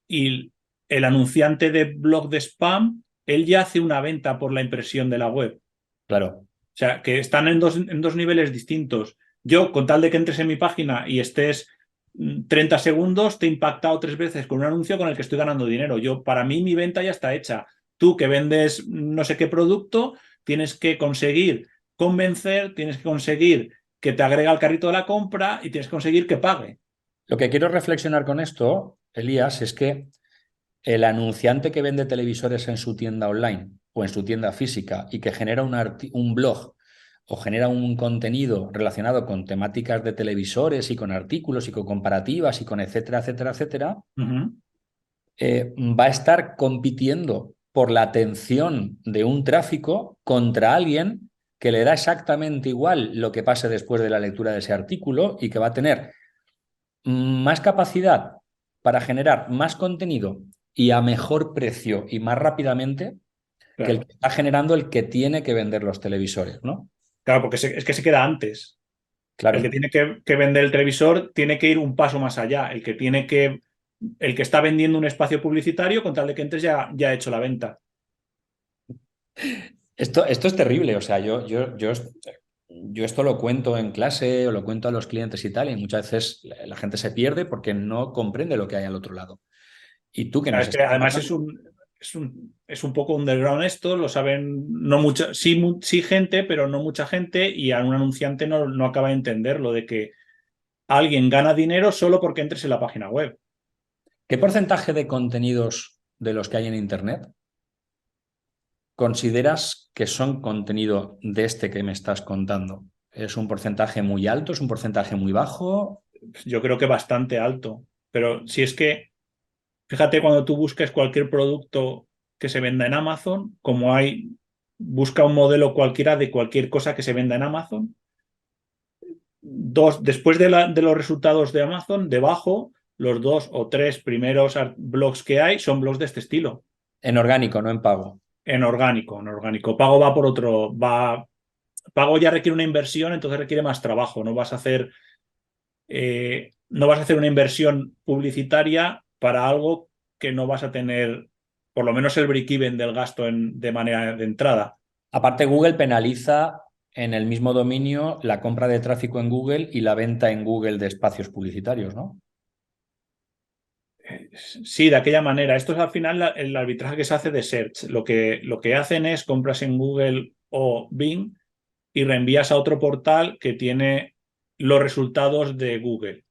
y el anunciante de blog de spam, él ya hace una venta por la impresión de la web. Claro. O sea, que están en dos niveles distintos. Yo, con tal de que entres en mi página y estés 30 segundos, te he impactado 3 veces con un anuncio con el que estoy ganando dinero. Yo, para mí, mi venta ya está hecha. Tú que vendes no sé qué producto, tienes que conseguir convencer, tienes que conseguir que te agregue al carrito de la compra y tienes que conseguir que pague. Lo que quiero reflexionar con esto, Elías, es que el anunciante que vende televisores en su tienda online o en su tienda física y que genera un blog o genera un contenido relacionado con temáticas de televisores y con artículos y con comparativas y con etcétera, etcétera, etcétera, Ujú. va a estar compitiendo por la atención de un tráfico contra alguien que le da exactamente igual lo que pase después de la lectura de ese artículo y que va a tener más capacidad para generar más contenido y a mejor precio y más rápidamente que el Claro, que está generando el que tiene que vender los televisores, ¿no? claro, porque es que se queda antes. El que Claro. tiene que vender el televisor tiene que ir un paso más allá. El que está vendiendo un espacio publicitario, con tal de que entres, ya ha hecho la venta. Esto es terrible, o sea, yo esto lo cuento en clase o lo cuento a los clientes y tal, y muchas veces la gente se pierde porque no comprende lo que hay al otro lado. Y tú que Claro, nos es que estás además hablando, es un poco underground esto, lo saben no mucha, sí, sí gente, pero no mucha gente, y a un anunciante no acaba de entender lo de que alguien gana dinero solo porque entres en la página web. ¿qué porcentaje de contenidos de los que hay en Internet consideras que son contenido de este que me estás contando? ¿Es un porcentaje muy alto? ¿Es un porcentaje muy bajo? Yo creo que bastante alto. Pero si es que, fíjate, cuando tú busques cualquier producto que se venda en Amazon, como hay, busca un modelo cualquiera de cualquier cosa que se venda en Amazon. Después de los resultados de Amazon, debajo, los 2 o 3 primeros blogs que hay son blogs de este estilo, En orgánico, no en pago. en orgánico, en orgánico. Pago va por otro, pago ya requiere una inversión, entonces requiere más trabajo. No vas a hacer una inversión publicitaria para algo que no vas a tener, por lo menos el break-even del gasto de manera de entrada. Aparte, Google penaliza en el mismo dominio la compra de tráfico en Google y la venta en Google de espacios publicitarios, ¿no? Sí, de aquella manera. Esto es al final el arbitraje que se hace de search. Lo que hacen es compras en Google o Bing y reenvías a otro portal que tiene los resultados de Google.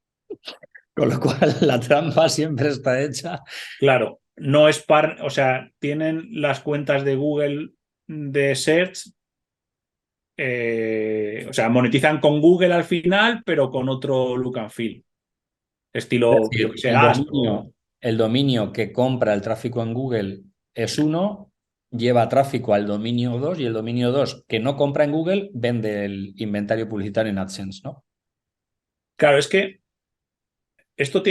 Con lo cual, la trampa siempre está hecha. Claro, no es o sea, tienen las cuentas de Google de search, o sea, monetizan con Google al final, pero con otro look and feel, Es estilo, yo que decir, sé, Astro. el dominio que compra el tráfico en Google es uno, lleva tráfico al dominio 2 y el dominio 2 que no compra en Google vende el inventario publicitario en AdSense, ¿no? Claro, es que esto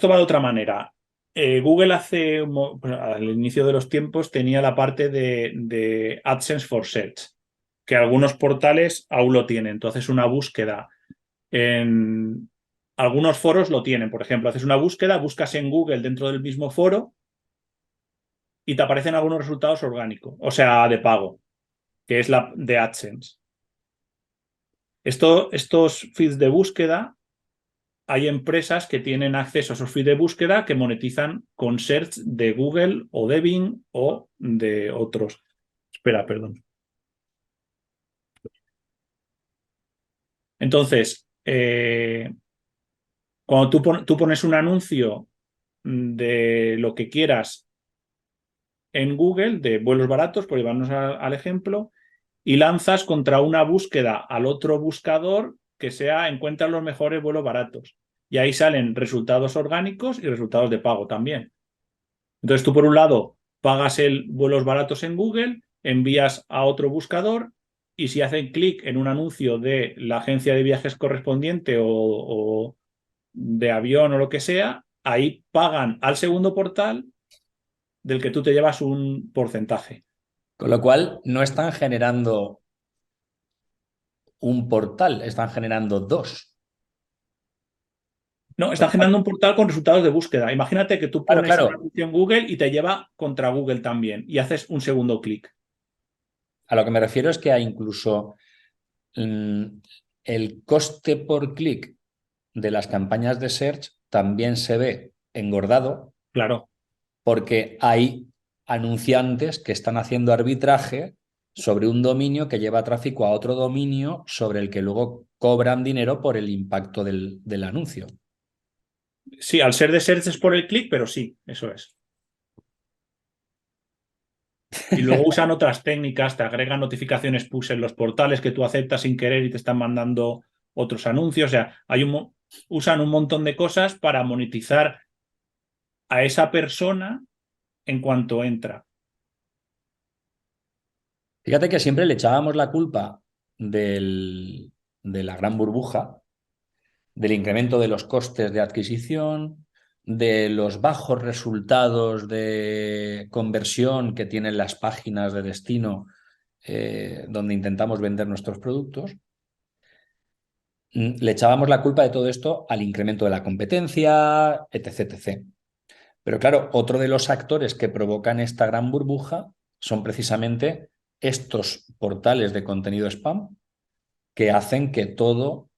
va de otra manera. Google bueno, al inicio de los tiempos tenía la parte de AdSense for Search, que algunos portales aún lo tienen. Entonces, una búsqueda en algunos foros lo tienen. Por ejemplo, haces una búsqueda, buscas en Google dentro del mismo foro y te aparecen algunos resultados orgánicos, o sea, de pago, que es la de AdSense. Estos feeds de búsqueda, hay empresas que tienen acceso a esos feeds de búsqueda que monetizan con search de Google o de Bing o de otros. Espera, perdón. Entonces, cuando tú pones un anuncio de lo que quieras en Google, de vuelos baratos, por llevarnos al ejemplo, y lanzas contra una búsqueda al otro buscador que sea encuentra los mejores vuelos baratos. Y ahí salen resultados orgánicos y resultados de pago también. Entonces tú, por un lado, pagas el vuelos baratos en Google, envías a otro buscador y si hacen clic en un anuncio de la agencia de viajes correspondiente o de avión o lo que sea, ahí pagan al segundo portal del que tú te llevas un porcentaje. Con lo cual, no están generando un portal, están generando dos. No, están generando un portal con resultados de búsqueda. Imagínate que tú Claro, pones un claro. anuncio en Google y te lleva contra Google también y haces un segundo clic. A lo que me refiero es que hay incluso mm, el coste por clic de las campañas de search también se ve engordado Claro. porque hay anunciantes que están haciendo arbitraje sobre un dominio que lleva tráfico a otro dominio sobre el que luego cobran dinero por el impacto del anuncio. Sí, al ser de search es por el clic, pero sí, eso es. Y luego usan otras técnicas, te agregan notificaciones push en los portales que tú aceptas sin querer y te están mandando otros anuncios. O sea, usan un montón de cosas para monetizar a esa persona en cuanto entra. Fíjate que siempre le echábamos la culpa de la gran burbuja, del incremento de los costes de adquisición, de los bajos resultados de conversión que tienen las páginas de destino donde intentamos vender nuestros productos. Le echábamos la culpa de todo esto al incremento de la competencia, etc, etc. Pero claro, otro de los actores que provocan esta gran burbuja son precisamente estos portales de contenido spam que hacen que todo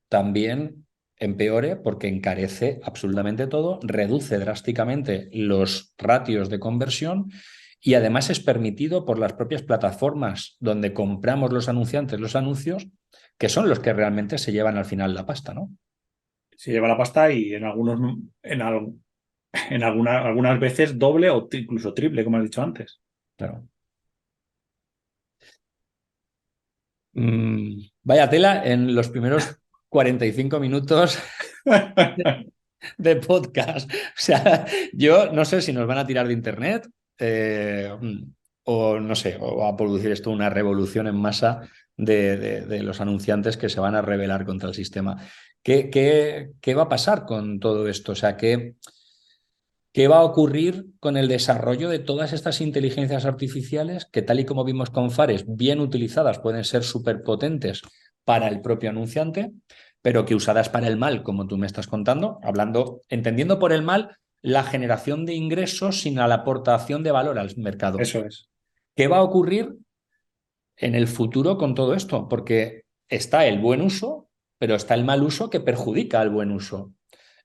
también empeore porque encarece absolutamente todo, reduce drásticamente los ratios de conversión y además es permitido por las propias plataformas donde compramos los anunciantes los anuncios, que son los que realmente se llevan al final la pasta, ¿no? Se lleva la pasta y algunas veces doble o incluso triple, como has dicho antes. Claro. Vaya tela en los primeros 45 minutos de podcast. O sea, yo no sé si nos van a tirar de internet o no sé, o va a producir esto una revolución en masa de los anunciantes que se van a rebelar contra el sistema. ¿Qué va a pasar con todo esto? O sea, ¿qué va a ocurrir con el desarrollo de todas estas inteligencias artificiales que, tal y como vimos con Fares, bien utilizadas pueden ser súper potentes para el propio anunciante, pero que usadas para el mal, como tú me estás contando, entendiendo por el mal la generación de ingresos sin la aportación de valor al mercado? Eso es. ¿Qué va a ocurrir en el futuro con todo esto? Porque está el buen uso, pero está el mal uso que perjudica al buen uso.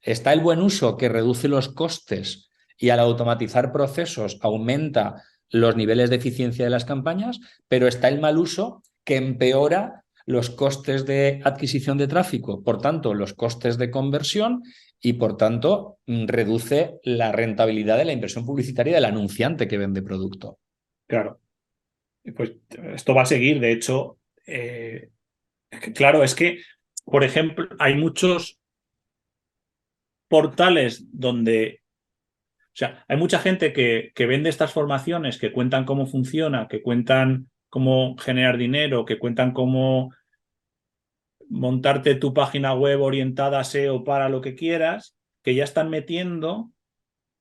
Está el buen uso que reduce los costes y al automatizar procesos aumenta los niveles de eficiencia de las campañas, pero está el mal uso que empeora los costes de adquisición de tráfico, por tanto, los costes de conversión y, por tanto, reduce la rentabilidad de la inversión publicitaria del anunciante que vende producto. Claro. Pues esto va a seguir. De hecho, claro, es que, por ejemplo, hay muchos portales donde, o sea, hay mucha gente que vende estas formaciones, que cuentan cómo funciona, que cuentan cómo generar dinero, que cuentan cómo montarte tu página web orientada a SEO para lo que quieras, que ya están metiendo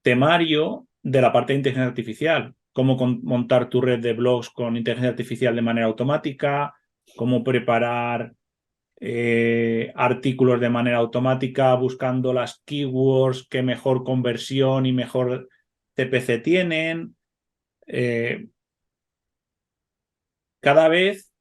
temario de la parte de inteligencia artificial. Cómo montar tu red de blogs con inteligencia artificial de manera automática, cómo preparar artículos de manera automática buscando las keywords que mejor conversión y mejor CPC tienen. Cada vez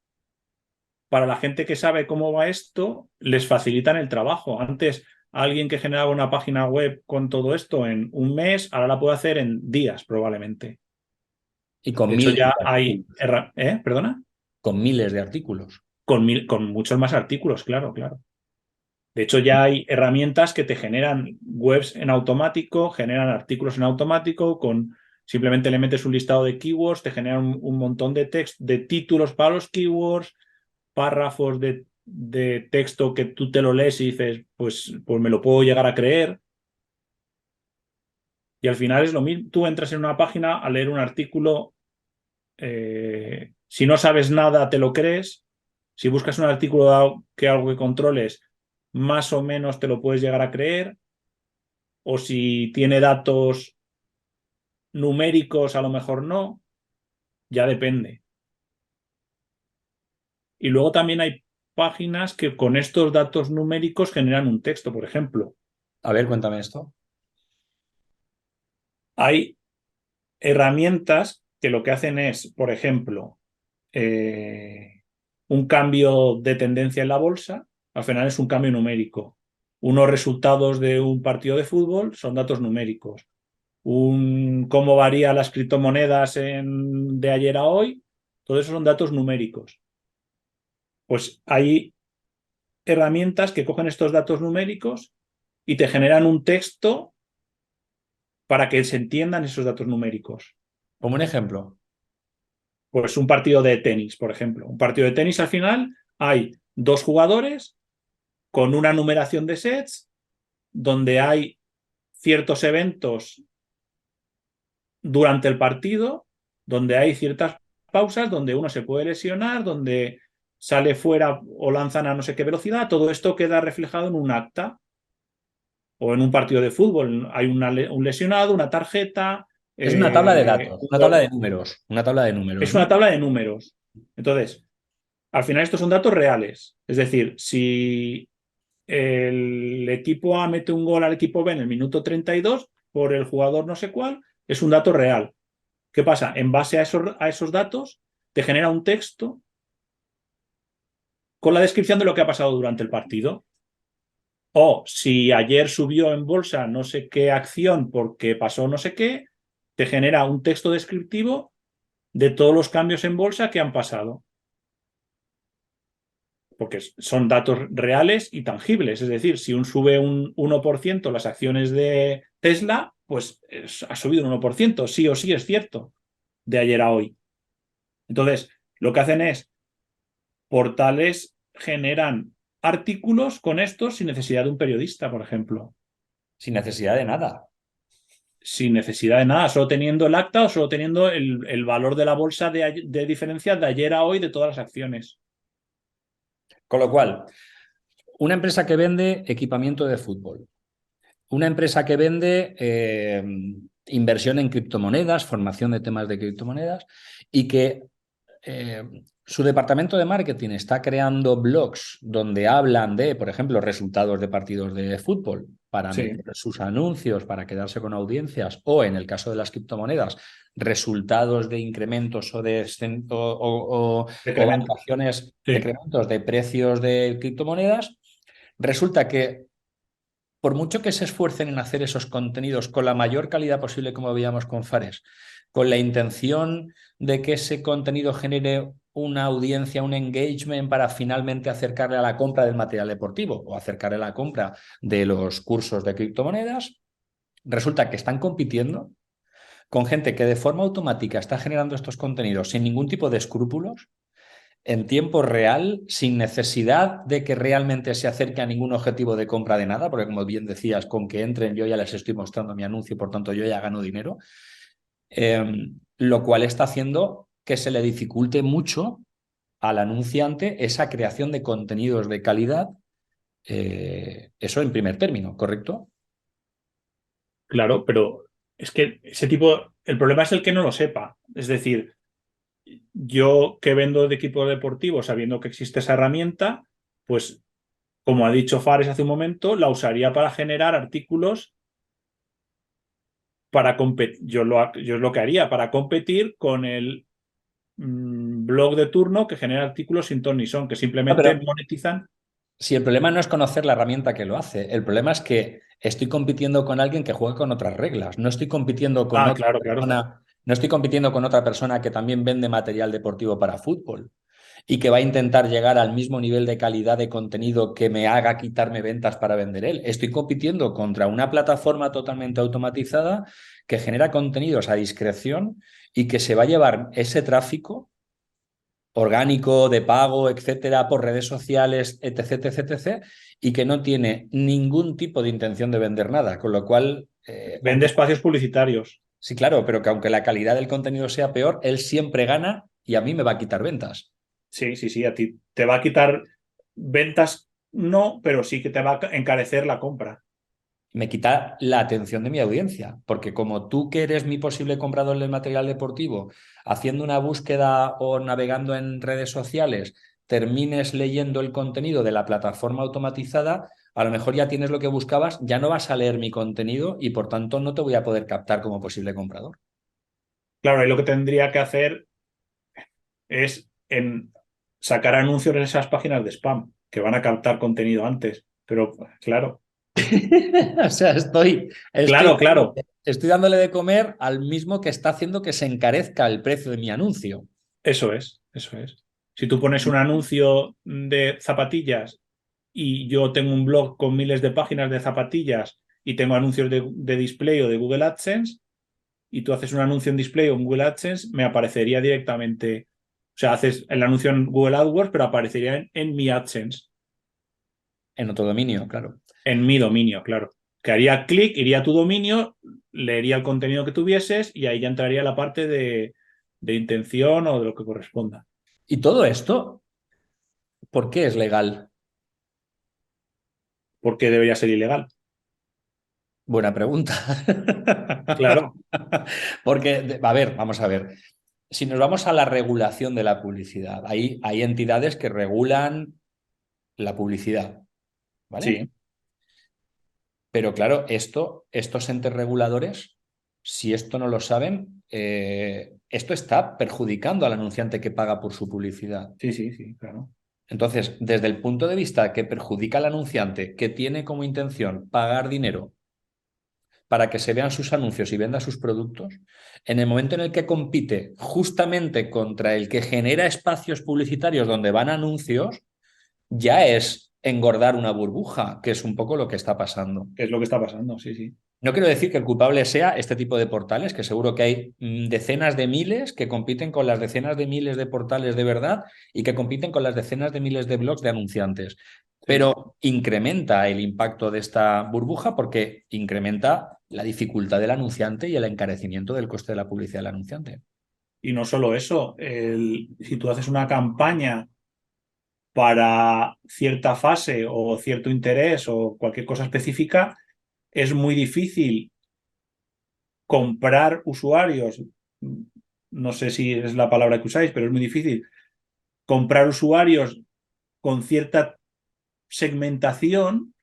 para la gente que sabe cómo va esto, les facilitan el trabajo. Antes, alguien que generaba una página web con todo esto en un mes, ahora la puede hacer en días, probablemente. Y con De hecho, miles ya de hay... artículos. ¿Perdona? Con miles de artículos. Con muchos más artículos, claro, claro. De hecho, ya hay herramientas que te generan webs en automático, generan artículos en automático, simplemente le metes un listado de keywords, te generan un montón de títulos para los keywords, párrafos de texto que tú te lo lees y dices, pues me lo puedo llegar a creer. Y al final es lo mismo. Tú entras en una página a leer un artículo, si no sabes nada, te lo crees. Si buscas un artículo que algo que controles, más o menos te lo puedes llegar a creer. O si tiene datos numéricos, a lo mejor no. Ya depende. Y luego también hay páginas que con estos datos numéricos generan un texto, por ejemplo. A ver, cuéntame esto. Hay herramientas que lo que hacen es, por ejemplo, un cambio de tendencia en la bolsa, al final es un cambio numérico. Unos resultados de un partido de fútbol son datos numéricos. Cómo varía las criptomonedas de ayer a hoy, todo eso son datos numéricos. Pues hay herramientas que cogen estos datos numéricos y te generan un texto para que se entiendan esos datos numéricos. Como un ejemplo. Pues un partido de tenis, por ejemplo. Un partido de tenis al final hay dos jugadores con una numeración de sets donde hay ciertos eventos durante el partido, donde hay ciertas pausas, donde uno se puede lesionar, donde sale fuera o lanzan a no sé qué velocidad. Todo esto queda reflejado en un acta o en un partido de fútbol. Hay un lesionado, una tarjeta. Es una tabla de datos, una tabla de números. Una tabla de números, Es una ¿no? tabla de números. Entonces, al final estos son datos reales. Es decir, si el equipo A mete un gol al equipo B en el minuto 32 por el jugador no sé cuál, es un dato real. ¿Qué pasa? En base a esos datos, te genera un texto con la descripción de lo que ha pasado durante el partido. O si ayer subió en bolsa no sé qué acción porque pasó no sé qué, te genera un texto descriptivo de todos los cambios en bolsa que han pasado. Porque son datos reales y tangibles. Es decir, si sube un 1% las acciones de Tesla, pues ha subido un 1%, sí o sí es cierto, de ayer a hoy. Entonces, lo que hacen es, portales generan artículos con estos sin necesidad de un periodista, por ejemplo. Sin necesidad de nada. Sin necesidad de nada, solo teniendo el acta o solo teniendo el valor de la bolsa de diferencia de ayer a hoy de todas las acciones. Con lo cual, una empresa que vende equipamiento de fútbol, una empresa que vende inversión en criptomonedas, formación de temas de criptomonedas y que su departamento de marketing está creando blogs donde hablan de, por ejemplo, resultados de partidos de fútbol para Sí, meter sus anuncios, para quedarse con audiencias, o en el caso de las criptomonedas, resultados de incrementos o decremento. variaciones, Sí. decrementos de precios de criptomonedas. Resulta que por mucho que se esfuercen en hacer esos contenidos con la mayor calidad posible, como veíamos con Fares, con la intención de que ese contenido genere una audiencia, un engagement para finalmente acercarle a la compra del material deportivo o acercarle a la compra de los cursos de criptomonedas, resulta que están compitiendo con gente que de forma automática está generando estos contenidos sin ningún tipo de escrúpulos en tiempo real, sin necesidad de que realmente se acerque a ningún objetivo de compra de nada, porque como bien decías, con que entren yo ya les estoy mostrando mi anuncio, por tanto yo ya gano dinero, lo cual está haciendo que se le dificulte mucho al anunciante esa creación de contenidos de calidad, eso en primer término, ¿correcto? Claro, pero es que ese tipo, el problema es el que no lo sepa. Es decir, yo que vendo de equipo deportivo sabiendo que existe esa herramienta, pues como ha dicho Fares hace un momento, la usaría para generar artículos para competir. Yo es lo que haría para competir con el blog de turno que genera artículos sin ton ni son, que Ah, simplemente pero monetizan. si el problema no es conocer la herramienta que lo hace, el problema es que estoy compitiendo con alguien que juega con otras reglas. No estoy compitiendo con Ah, otra claro, claro. persona, no estoy compitiendo con otra persona que también vende material deportivo para fútbol y que va a intentar llegar al mismo nivel de calidad de contenido que me haga quitarme ventas para vender él. Estoy compitiendo contra una plataforma totalmente automatizada que genera contenidos a discreción y que se va a llevar ese tráfico orgánico, de pago, etcétera, por redes sociales, etc, etc, etc, y que no tiene ningún tipo de intención de vender nada, con lo cual, Vende espacios publicitarios. sí, claro, pero que aunque la calidad del contenido sea peor, él siempre gana y a mí me va a quitar ventas. Sí, sí, sí, a ti te va a quitar ventas, no, pero sí que te va a encarecer la compra. Me quita la atención de mi audiencia, porque como tú que eres mi posible comprador de material deportivo, haciendo una búsqueda o navegando en redes sociales, termines leyendo el contenido de la plataforma automatizada, a lo mejor ya tienes lo que buscabas, ya no vas a leer mi contenido y por tanto no te voy a poder captar como posible comprador. Claro, ahí lo que tendría que hacer es sacar anuncios en esas páginas de spam, que van a captar contenido antes. Pero, claro, O sea, claro, claro, estoy dándole de comer al mismo que está haciendo que se encarezca el precio de mi anuncio. eso es, eso es. Si tú pones un anuncio de zapatillas y yo tengo un blog con miles de páginas de zapatillas y tengo anuncios de display o de Google AdSense, y tú haces un anuncio en display o en Google AdSense, me aparecería directamente. O sea, haces el anuncio en Google AdWords, pero aparecería en mi AdSense, En otro dominio, claro. en mi dominio, claro. Que haría clic, iría a tu dominio, leería el contenido que tuvieses y ahí ya entraría la parte de intención o de lo que corresponda. Y todo esto, ¿por qué es legal? Porque debería ser ilegal. Buena pregunta. Claro, Porque, a ver, vamos a ver. Si nos vamos a la regulación de la publicidad, hay entidades que regulan la publicidad, ¿vale? sí, Pero claro, estos entes reguladores, si esto no lo saben, esto está perjudicando al anunciante que paga por su publicidad. sí, sí, sí, claro. Entonces, desde el punto de vista que perjudica al anunciante, que tiene como intención pagar dinero para que se vean sus anuncios y venda sus productos, en el momento en el que compite justamente contra el que genera espacios publicitarios donde van anuncios, ya es engordar una burbuja, que es un poco lo que está pasando. ¿Qué es lo que está pasando? Sí, sí. No quiero decir que el culpable sea este tipo de portales, que seguro que hay decenas de miles que compiten con las decenas de miles de portales de verdad y que compiten con las decenas de miles de blogs de anunciantes. Sí. Pero incrementa el impacto de esta burbuja porque incrementa la dificultad del anunciante y el encarecimiento del coste de la publicidad del anunciante. Y no solo eso, si tú haces una campaña para cierta fase o cierto interés o cualquier cosa específica, es muy difícil comprar usuarios. No sé si es la palabra que usáis, pero es muy difícil comprar usuarios con cierta segmentación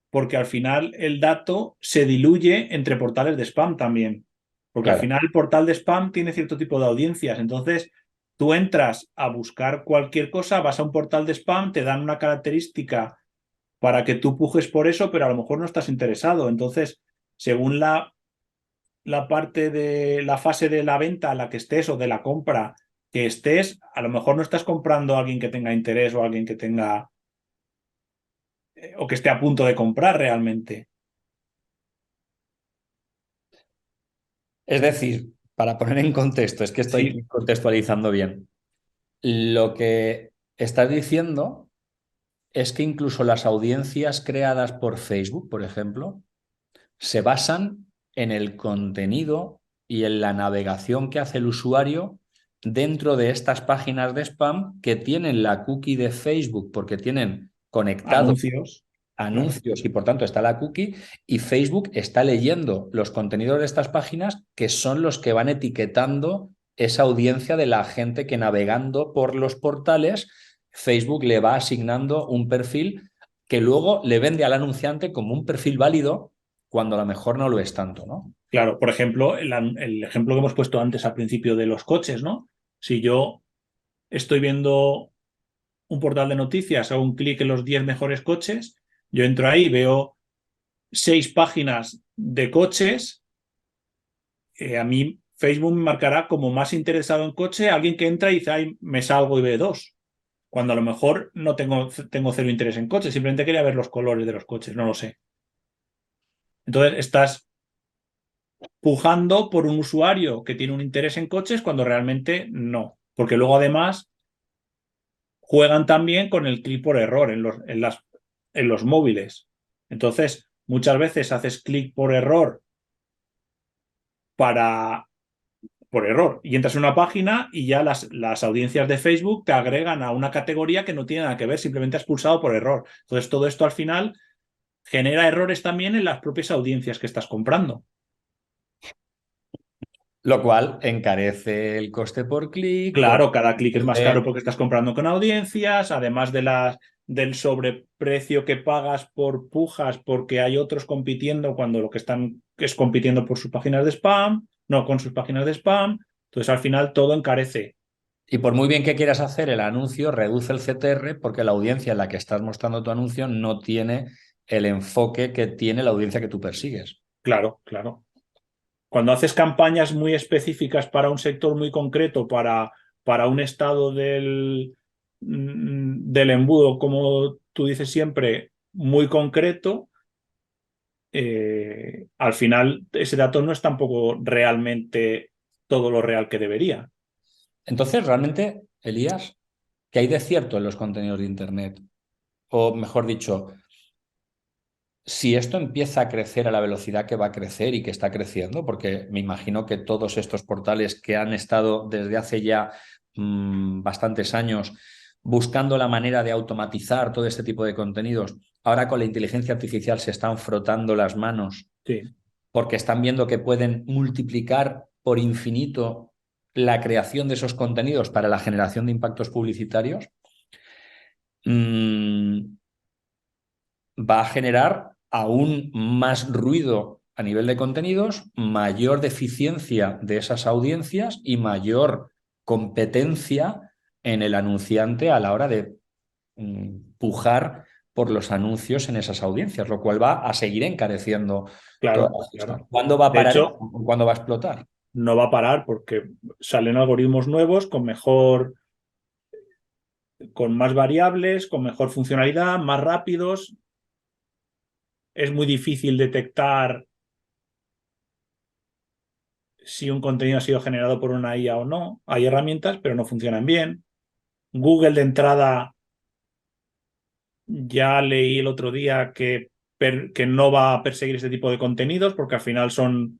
porque al final el dato se diluye entre portales de spam también. Porque al Claro. final el portal de spam tiene cierto tipo de audiencias. Entonces, tú entras a buscar cualquier cosa, vas a un portal de spam, te dan una característica para que tú pujes por eso, pero a lo mejor no estás interesado. Entonces, según la parte de la fase de la venta a la que estés o de la compra que estés, a lo mejor no estás comprando a alguien que tenga interés o a alguien que tenga o que esté a punto de comprar realmente. Es decir, para poner en contexto, es que Sí, estoy contextualizando bien. Lo que estás diciendo es que incluso las audiencias creadas por Facebook, por ejemplo, se basan en el contenido y en la navegación que hace el usuario dentro de estas páginas de spam que tienen la cookie de Facebook porque tienen conectado anuncios, claro. anuncios y por tanto está la cookie y Facebook está leyendo los contenidos de estas páginas que son los que van etiquetando esa audiencia de la gente que navegando por los portales, Facebook le va asignando un perfil que luego le vende al anunciante como un perfil válido cuando a lo mejor no lo es tanto, ¿no? Claro, por ejemplo, el ejemplo que hemos puesto antes al principio de los coches, ¿no? Si yo estoy viendo un portal de noticias, hago un clic en los 10 mejores coches, yo entro ahí, veo 6 páginas de coches, a mí Facebook me marcará como más interesado en coche alguien que entra y dice, ay, me salgo y ve dos. Cuando a lo mejor no tengo cero interés en coches, simplemente quería ver los colores de los coches, no lo sé. Entonces estás pujando por un usuario que tiene un interés en coches cuando realmente no. Porque luego además juegan también con el clic por error en los móviles. Entonces, muchas veces haces clic por error para por error y entras en una página y ya las audiencias de Facebook te agregan a una categoría que no tiene nada que ver, simplemente has pulsado por error. Entonces, todo esto al final genera errores también en las propias audiencias que estás comprando. Lo cual encarece el coste por clic, Claro, cada clic es más caro convierte. porque estás comprando con audiencias, además del sobreprecio que pagas por pujas porque hay otros compitiendo cuando lo que están es compitiendo por sus páginas de spam, no con sus páginas de spam. Entonces al final todo encarece. Y por muy bien que quieras hacer el anuncio, reduce el CTR porque la audiencia en la que estás mostrando tu anuncio no tiene el enfoque que tiene la audiencia que tú persigues. Claro, claro. Cuando haces campañas muy específicas para un sector muy concreto, para un estado del embudo, como tú dices siempre, muy concreto, al final ese dato no es tampoco realmente todo lo real que debería. Entonces, realmente, Elías, ¿qué hay de cierto en los contenidos de Internet? O mejor dicho, si esto empieza a crecer a la velocidad que va a crecer y que está creciendo, porque me imagino que todos estos portales que han estado desde hace ya bastantes años buscando la manera de automatizar todo este tipo de contenidos, ahora con la inteligencia artificial se están frotando las manos Sí, porque están viendo que pueden multiplicar por infinito la creación de esos contenidos para la generación de impactos publicitarios. Mm, Va a generar aún más ruido a nivel de contenidos, mayor deficiencia de esas audiencias y mayor competencia en el anunciante a la hora de pujar por los anuncios en esas audiencias, lo cual va a seguir encareciendo toda claro, la cosa. claro. ¿Cuándo va a De parar hecho, esto? ¿Cuándo va a explotar? no va a parar porque salen algoritmos nuevos con más variables, con mejor funcionalidad, más rápidos. Es muy difícil detectar si un contenido ha sido generado por una IA o no. Hay herramientas, pero no funcionan bien. Google de entrada, ya leí el otro día que no va a perseguir este tipo de contenidos porque al final son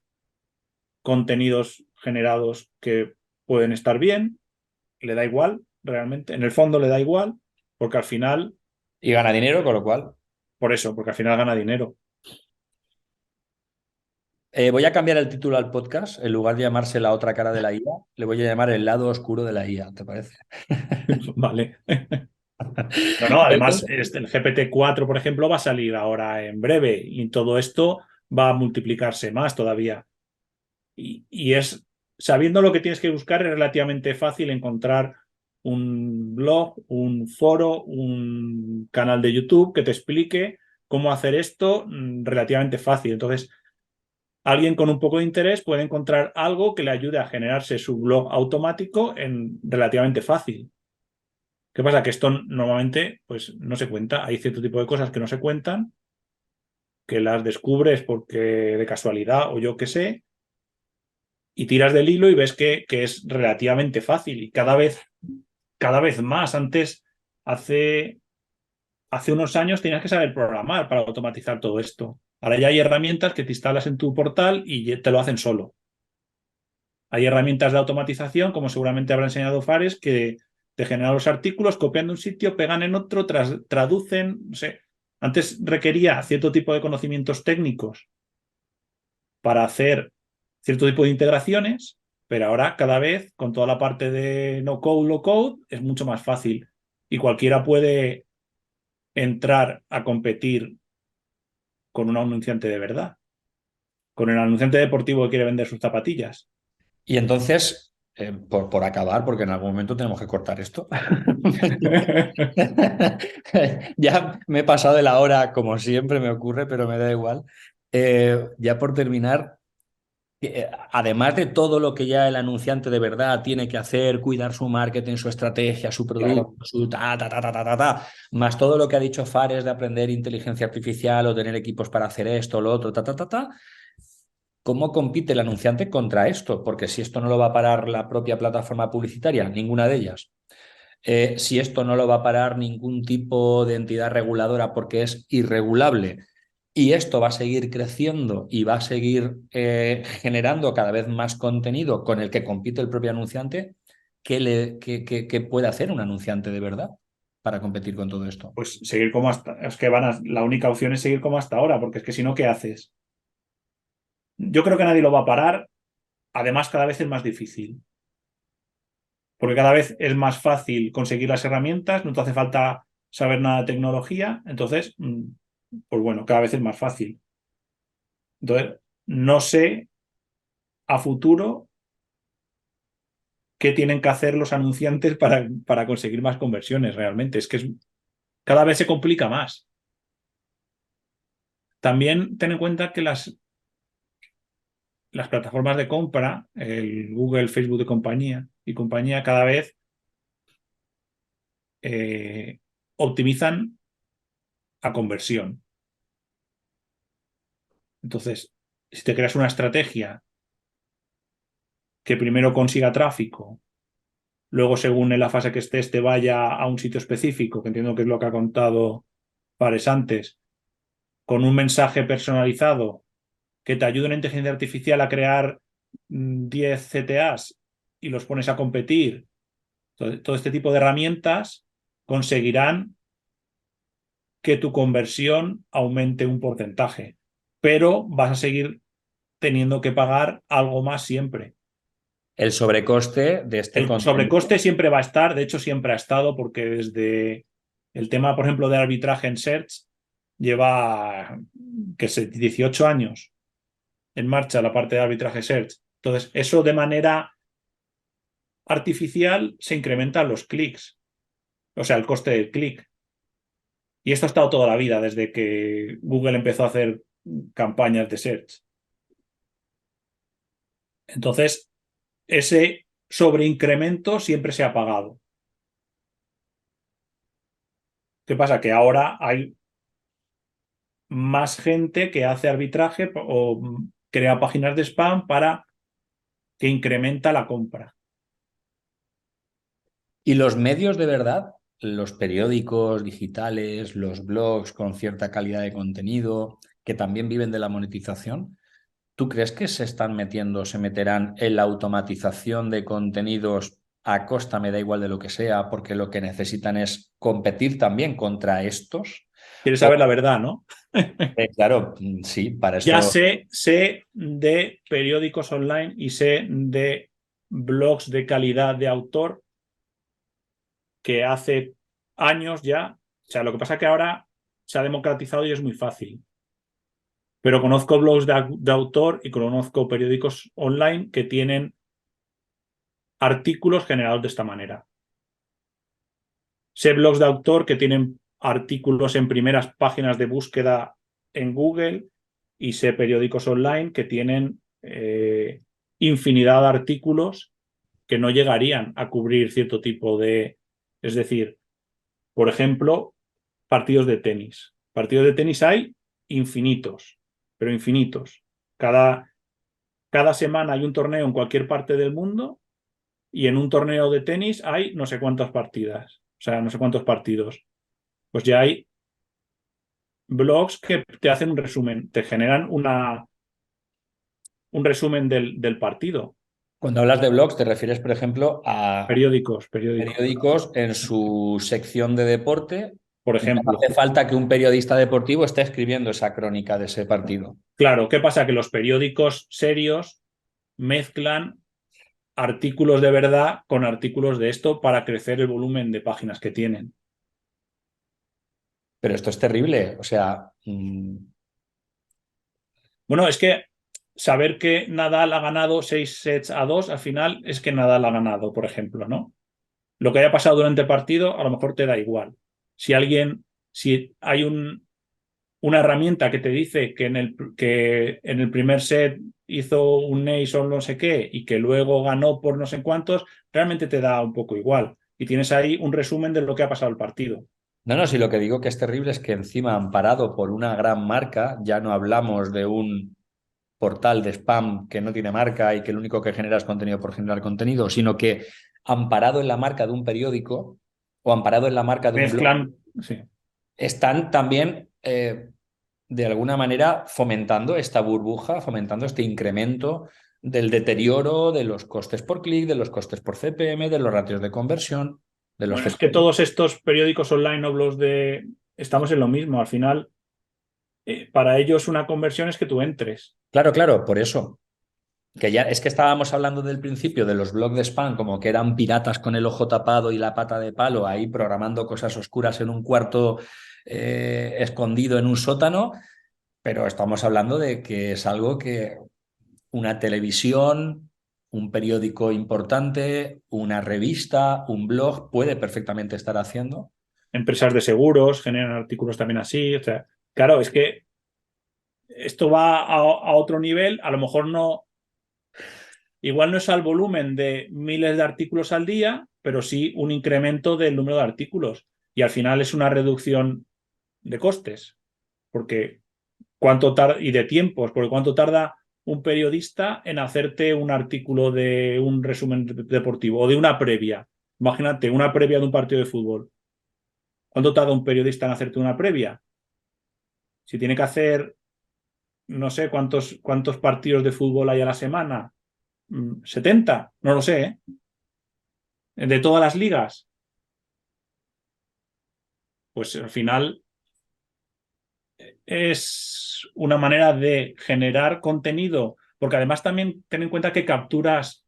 contenidos generados que pueden estar bien. Le da igual, realmente. En el fondo le da igual porque al final, Y gana dinero, con lo cual por eso, porque al final gana dinero. voy a cambiar el título al podcast. En lugar de llamarse La otra cara de la IA, le voy a llamar El lado oscuro de la IA, ¿te parece? Vale. No, no, además Entonces, el GPT-4, por ejemplo, va a salir ahora en breve y todo esto va a multiplicarse más todavía. Sabiendo lo que tienes que buscar, es relativamente fácil encontrar un blog, un foro, un canal de YouTube que te explique cómo hacer esto relativamente fácil. Entonces, alguien con un poco de interés puede encontrar algo que le ayude a generarse su blog automático en relativamente fácil. ¿Qué pasa? Que esto normalmente pues, no se cuenta. Hay cierto tipo de cosas que no se cuentan, que las descubres porque de casualidad o yo qué sé, y tiras del hilo y ves que es relativamente fácil y cada vez más. Antes, hace, hace unos años, tenías que saber programar para automatizar todo esto. Ahora ya hay herramientas que te instalas en tu portal y te lo hacen solo. Hay herramientas de automatización, como seguramente habrá enseñado Fares, que te generan los artículos, copian de un sitio, pegan en otro, traducen, no sé. Antes requería cierto tipo de conocimientos técnicos para hacer cierto tipo de integraciones, pero ahora cada vez con toda la parte de no code, low code es mucho más fácil y cualquiera puede entrar a competir con un anunciante de verdad. con el anunciante deportivo que quiere vender sus zapatillas. Y entonces, por acabar, porque en algún momento tenemos que cortar esto. Ya me he pasado de la hora, como siempre me ocurre, pero me da igual. Ya por terminar, además de todo lo que ya el anunciante de verdad tiene que hacer, cuidar su marketing, su estrategia, su producto, Claro. su más todo lo que ha dicho Fares de aprender inteligencia artificial o tener equipos para hacer esto, lo otro, ¿cómo compite el anunciante contra esto? Porque si esto no lo va a parar la propia plataforma publicitaria, ninguna de ellas. Si esto no lo va a parar ningún tipo de entidad reguladora porque es irregulable y esto va a seguir creciendo y va a seguir generando cada vez más contenido con el que compite el propio anunciante, ¿qué puede hacer un anunciante de verdad para competir con todo esto? Pues seguir como hasta. Es que la única opción es seguir como hasta ahora, porque es que si no, ¿qué haces? Yo creo que nadie lo va a parar. Además, cada vez es más difícil. Porque cada vez es más fácil conseguir las herramientas, no te hace falta saber nada de tecnología. Entonces, pues bueno, cada vez es más fácil. Entonces, no sé a futuro qué tienen que hacer los anunciantes para conseguir más conversiones realmente. Es que cada vez se complica más. También ten en cuenta que las plataformas de compra, el Google, Facebook de compañía y compañía, cada vez eh, optimizan a conversión. Entonces, si te creas una estrategia que primero consiga tráfico, luego según en la fase que estés te vaya a un sitio específico, que entiendo que es lo que ha contado Pares antes, con un mensaje personalizado que te ayude en inteligencia artificial a crear 10 CTAs y los pones a competir, todo este tipo de herramientas conseguirán que tu conversión aumente un porcentaje, pero vas a seguir teniendo que pagar algo más siempre. El sobrecoste de este El sobrecoste contenido. siempre va a estar, de hecho siempre ha estado, porque desde el tema, por ejemplo, de arbitraje en Search, lleva, que sé, 18 años en marcha la parte de arbitraje Search. Entonces, eso de manera artificial se incrementan los clics, o sea, el coste del clic. Y esto ha estado toda la vida, desde que Google empezó a hacer campañas de Search. Entonces, ese sobreincremento siempre se ha pagado. ¿Qué pasa? Que ahora hay más gente que hace arbitraje o crea páginas de spam para que incrementa la compra. Y los medios de verdad, los periódicos digitales, los blogs con cierta calidad de contenido, que también viven de la monetización, ¿tú crees que se están metiendo, se meterán en la automatización de contenidos a costa, me da igual de lo que sea, porque lo que necesitan es competir también contra estos? ¿Quieres O, saber la verdad, no? claro, sí, para Ya esto. sé de periódicos online y sé de blogs de calidad de autor que hace años ya, o sea, lo que pasa es que ahora se ha democratizado y es muy fácil. Pero conozco blogs de autor y conozco periódicos online que tienen artículos generados de esta manera. Sé blogs de autor que tienen artículos en primeras páginas de búsqueda en Google y sé periódicos online que tienen infinidad de artículos que no llegarían a cubrir cierto tipo de... Es decir, por ejemplo, partidos de tenis. Partidos de tenis hay infinitos, pero infinitos. Cada semana hay un torneo en cualquier parte del mundo y en un torneo de tenis hay no sé cuántas partidas, o sea, no sé cuántos partidos. Pues ya hay blogs que te hacen un resumen, te generan un resumen del partido. Cuando hablas de blogs, te refieres, por ejemplo, a Periódicos. periódicos en su sección de deporte. Por No ejemplo, hace falta que un periodista deportivo esté escribiendo esa crónica de ese partido. claro, ¿qué pasa? Que los periódicos serios mezclan artículos de verdad con artículos de esto para crecer el volumen de páginas que tienen. Pero esto es terrible. O sea, Bueno, es que saber que Nadal ha ganado 6 sets a 2, al final es que Nadal ha ganado, por ejemplo, ¿no? Lo que haya pasado durante el partido a lo mejor te da igual. Si hay una herramienta que te dice que en el primer set hizo un ace o no sé qué y que luego ganó por no sé cuántos, realmente te da un poco igual. Y tienes ahí un resumen de lo que ha pasado el partido. No, no, si lo que digo que es terrible es que encima amparado por una gran marca, ya no hablamos de un portal de spam que no tiene marca y que lo único que genera es contenido por generar contenido, sino que amparado en la marca de un periódico o amparado en la marca de un blog, Mezclan, sí. están también de alguna manera fomentando esta burbuja, fomentando este incremento del deterioro de los costes por clic, de los costes por CPM, de los ratios de conversión, de los Bueno, es que CPM. todos estos periódicos online o blogs de... Estamos en lo mismo. Al final, para ellos una conversión es que tú entres. Claro, claro, por eso. Que ya es que estábamos hablando del principio de los blogs de spam como que eran piratas con el ojo tapado y la pata de palo ahí programando cosas oscuras en un cuarto escondido en un sótano, pero estamos hablando de que es algo que una televisión, un periódico importante, una revista, un blog puede perfectamente estar haciendo. Empresas de seguros generan artículos también así. O sea, claro, es que esto va a otro nivel. A lo mejor no, igual no es al volumen de miles de artículos al día, pero sí un incremento del número de artículos. Y al final es una reducción de costes, porque cuánto tarda y de tiempos, porque cuánto tarda un periodista en hacerte un artículo de un resumen deportivo o de una previa. Imagínate, una previa de un partido de fútbol. ¿Cuánto tarda un periodista en hacerte una previa? Si tiene que hacer, no sé, cuántos partidos de fútbol hay a la semana, 70, no lo sé, ¿eh? De todas las ligas, pues al final es una manera de generar contenido, porque además también ten en cuenta que capturas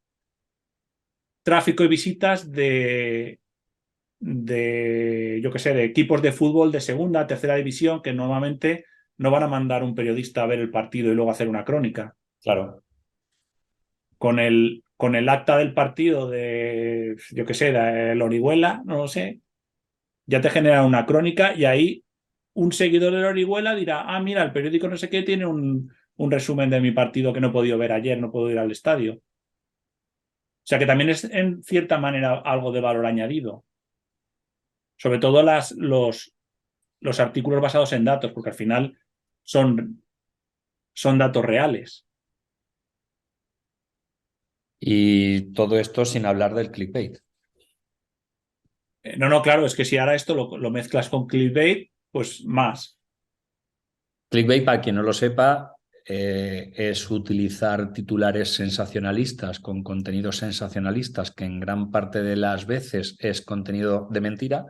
tráfico y visitas yo qué sé, de equipos de fútbol de segunda, tercera división, que normalmente no van a mandar un periodista a ver el partido y luego hacer una crónica. Claro. Con el acta del partido de, yo qué sé, de Orihuela, no lo sé, ya te genera una crónica y ahí un seguidor de Orihuela dirá, ah, mira, el periódico no sé qué tiene un resumen de mi partido que no he podido ver ayer, no puedo ir al estadio. O sea que también es en cierta manera algo de valor añadido. Sobre todo los artículos basados en datos, porque al final son datos reales. Y todo esto sin hablar del clickbait. No, no, claro, es que si ahora esto lo mezclas con clickbait, pues más. Clickbait, para quien no lo sepa, es utilizar titulares sensacionalistas con contenidos sensacionalistas, que en gran parte de las veces es contenido de mentira,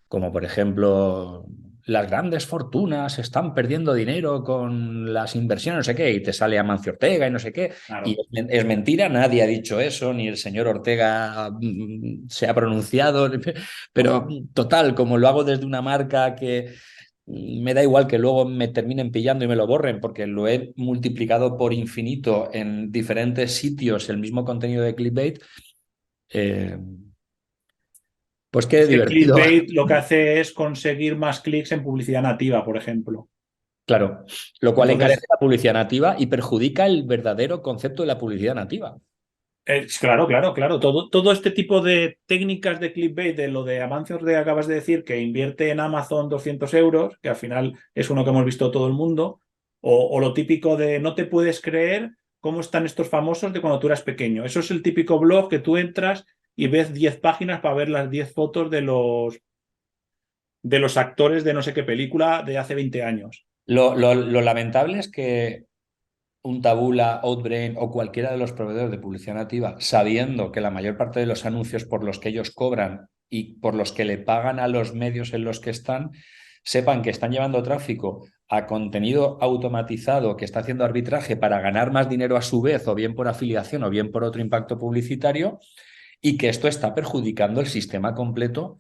como por ejemplo, las grandes fortunas están perdiendo dinero con las inversiones, no sé qué, y te sale Amancio Ortega y no sé qué, y Claro. es mentira, nadie ha dicho eso, ni el señor Ortega se ha pronunciado, pero total, como lo hago desde una marca que me da igual que luego me terminen pillando y me lo borren, porque lo he multiplicado por infinito en diferentes sitios el mismo contenido de clickbait. Eh, pues qué Es que divertido. clickbait lo que hace es conseguir más clics en publicidad nativa, por ejemplo. Claro, lo cual encarece Entonces, la publicidad nativa y perjudica el verdadero concepto de la publicidad nativa. claro, claro, claro. Todo este tipo de técnicas de clickbait, de lo de Amancio Ortega que acabas de decir, que invierte en Amazon 200 euros, que al final es uno que hemos visto todo el mundo, o lo típico de no te puedes creer cómo están estos famosos de cuando tú eras pequeño. Eso es el típico blog que tú entras y ves 10 páginas para ver las 10 fotos de los actores de no sé qué película de hace 20 años. Lo lamentable es que un Taboola, Outbrain o cualquiera de los proveedores de publicidad nativa, sabiendo que la mayor parte de los anuncios por los que ellos cobran y por los que le pagan a los medios en los que están, sepan que están llevando tráfico a contenido automatizado que está haciendo arbitraje para ganar más dinero a su vez, o bien por afiliación o bien por otro impacto publicitario, y que esto está perjudicando el sistema completo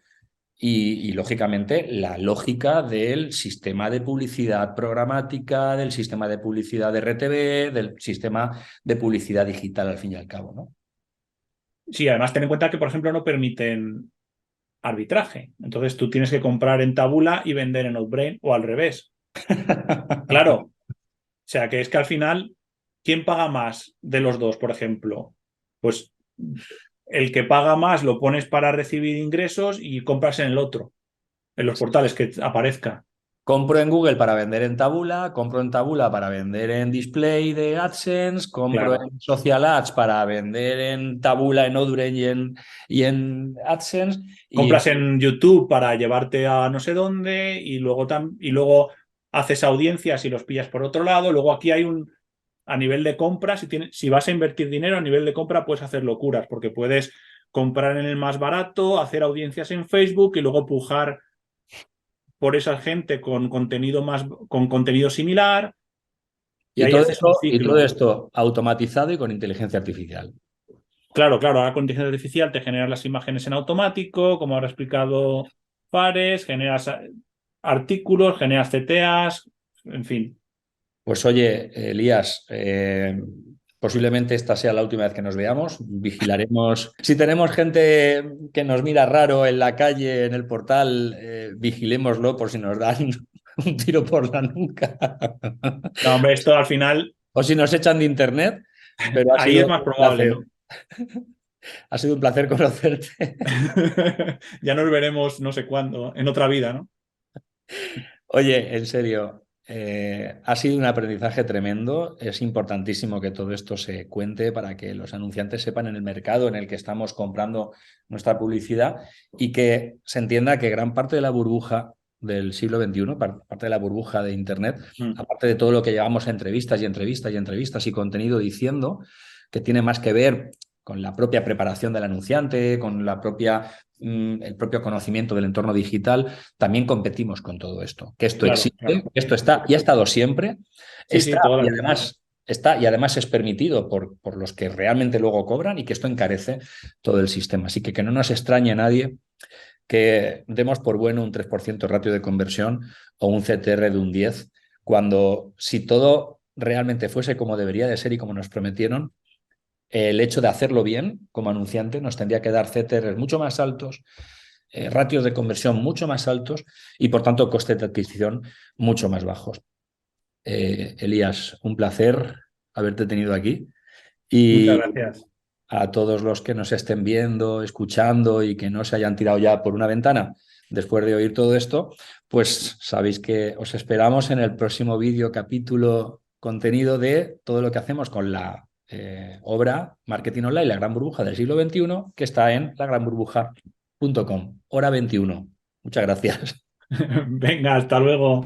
y, lógicamente, la lógica del sistema de publicidad programática, del sistema de publicidad de RTV, del sistema de publicidad digital, al fin y al cabo, ¿no? Sí, además ten en cuenta que, por ejemplo, no permiten arbitraje. Entonces tú tienes que comprar en Taboola y vender en Outbrain o al revés. Claro, o sea que es que al final, ¿quién paga más de los dos, por ejemplo? Pues el que paga más lo pones para recibir ingresos y compras en el otro, en los portales que aparezca. Compro en Google para vender en Taboola, compro en Taboola para vender en display de AdSense, compro Claro. en Social Ads para vender en Taboola, en Outbrain y en AdSense. Y Compras en YouTube para llevarte a no sé dónde y luego haces audiencias y los pillas por otro lado. Luego aquí hay a nivel de compra, si vas a invertir dinero a nivel de compra puedes hacer locuras porque puedes comprar en el más barato, hacer audiencias en Facebook y luego pujar por esa gente con contenido similar y y ahí todo haces un esto, y todo ciclo. esto automatizado y con inteligencia artificial. Claro, claro, ahora con inteligencia artificial te generas las imágenes en automático, como habrá explicado Fares, generas artículos, generas CTAs, en fin. Pues oye, Elías, posiblemente esta sea la última vez que nos veamos. Vigilaremos. Si tenemos gente que nos mira raro en la calle, en el portal, vigilémoslo por si nos dan un tiro por la nuca. No, hombre, esto al final, O si nos echan de internet, pero ahí es más probable, ¿no? ha sido un placer conocerte. Ya nos veremos no sé cuándo, en otra vida, ¿no? Oye, en serio, ha sido un aprendizaje tremendo. Es importantísimo que todo esto se cuente para que los anunciantes sepan en el mercado en el que estamos comprando nuestra publicidad y que se entienda que gran parte de la burbuja del siglo XXI, parte de la burbuja de Internet, Mm. aparte de todo lo que llevamos a entrevistas y entrevistas y entrevistas y contenido diciendo, que tiene más que ver con la propia preparación del anunciante, con el propio conocimiento del entorno digital, también competimos con todo esto. Que esto Claro, existe, claro. que esto está y ha estado siempre, Sí, sí, toda la vida. está y además es permitido por los que realmente luego cobran y que esto encarece todo el sistema. Así que no nos extrañe a nadie que demos por bueno un 3% ratio de conversión o un CTR de un 10, cuando si todo realmente fuese como debería de ser y como nos prometieron, el hecho de hacerlo bien como anunciante nos tendría que dar CTRs mucho más altos, ratios de conversión mucho más altos y, por tanto, costes de adquisición mucho más bajos. Elías, un placer haberte tenido aquí Muchas y gracias. a todos los que nos estén viendo, escuchando y que no se hayan tirado ya por una ventana después de oír todo esto, pues sabéis que os esperamos en el próximo vídeo, capítulo, contenido de todo lo que hacemos con la obra Marketing Online, la gran burbuja del siglo XXI, que está en lagranburbuja.com, hora 21. Muchas gracias. Venga, hasta luego.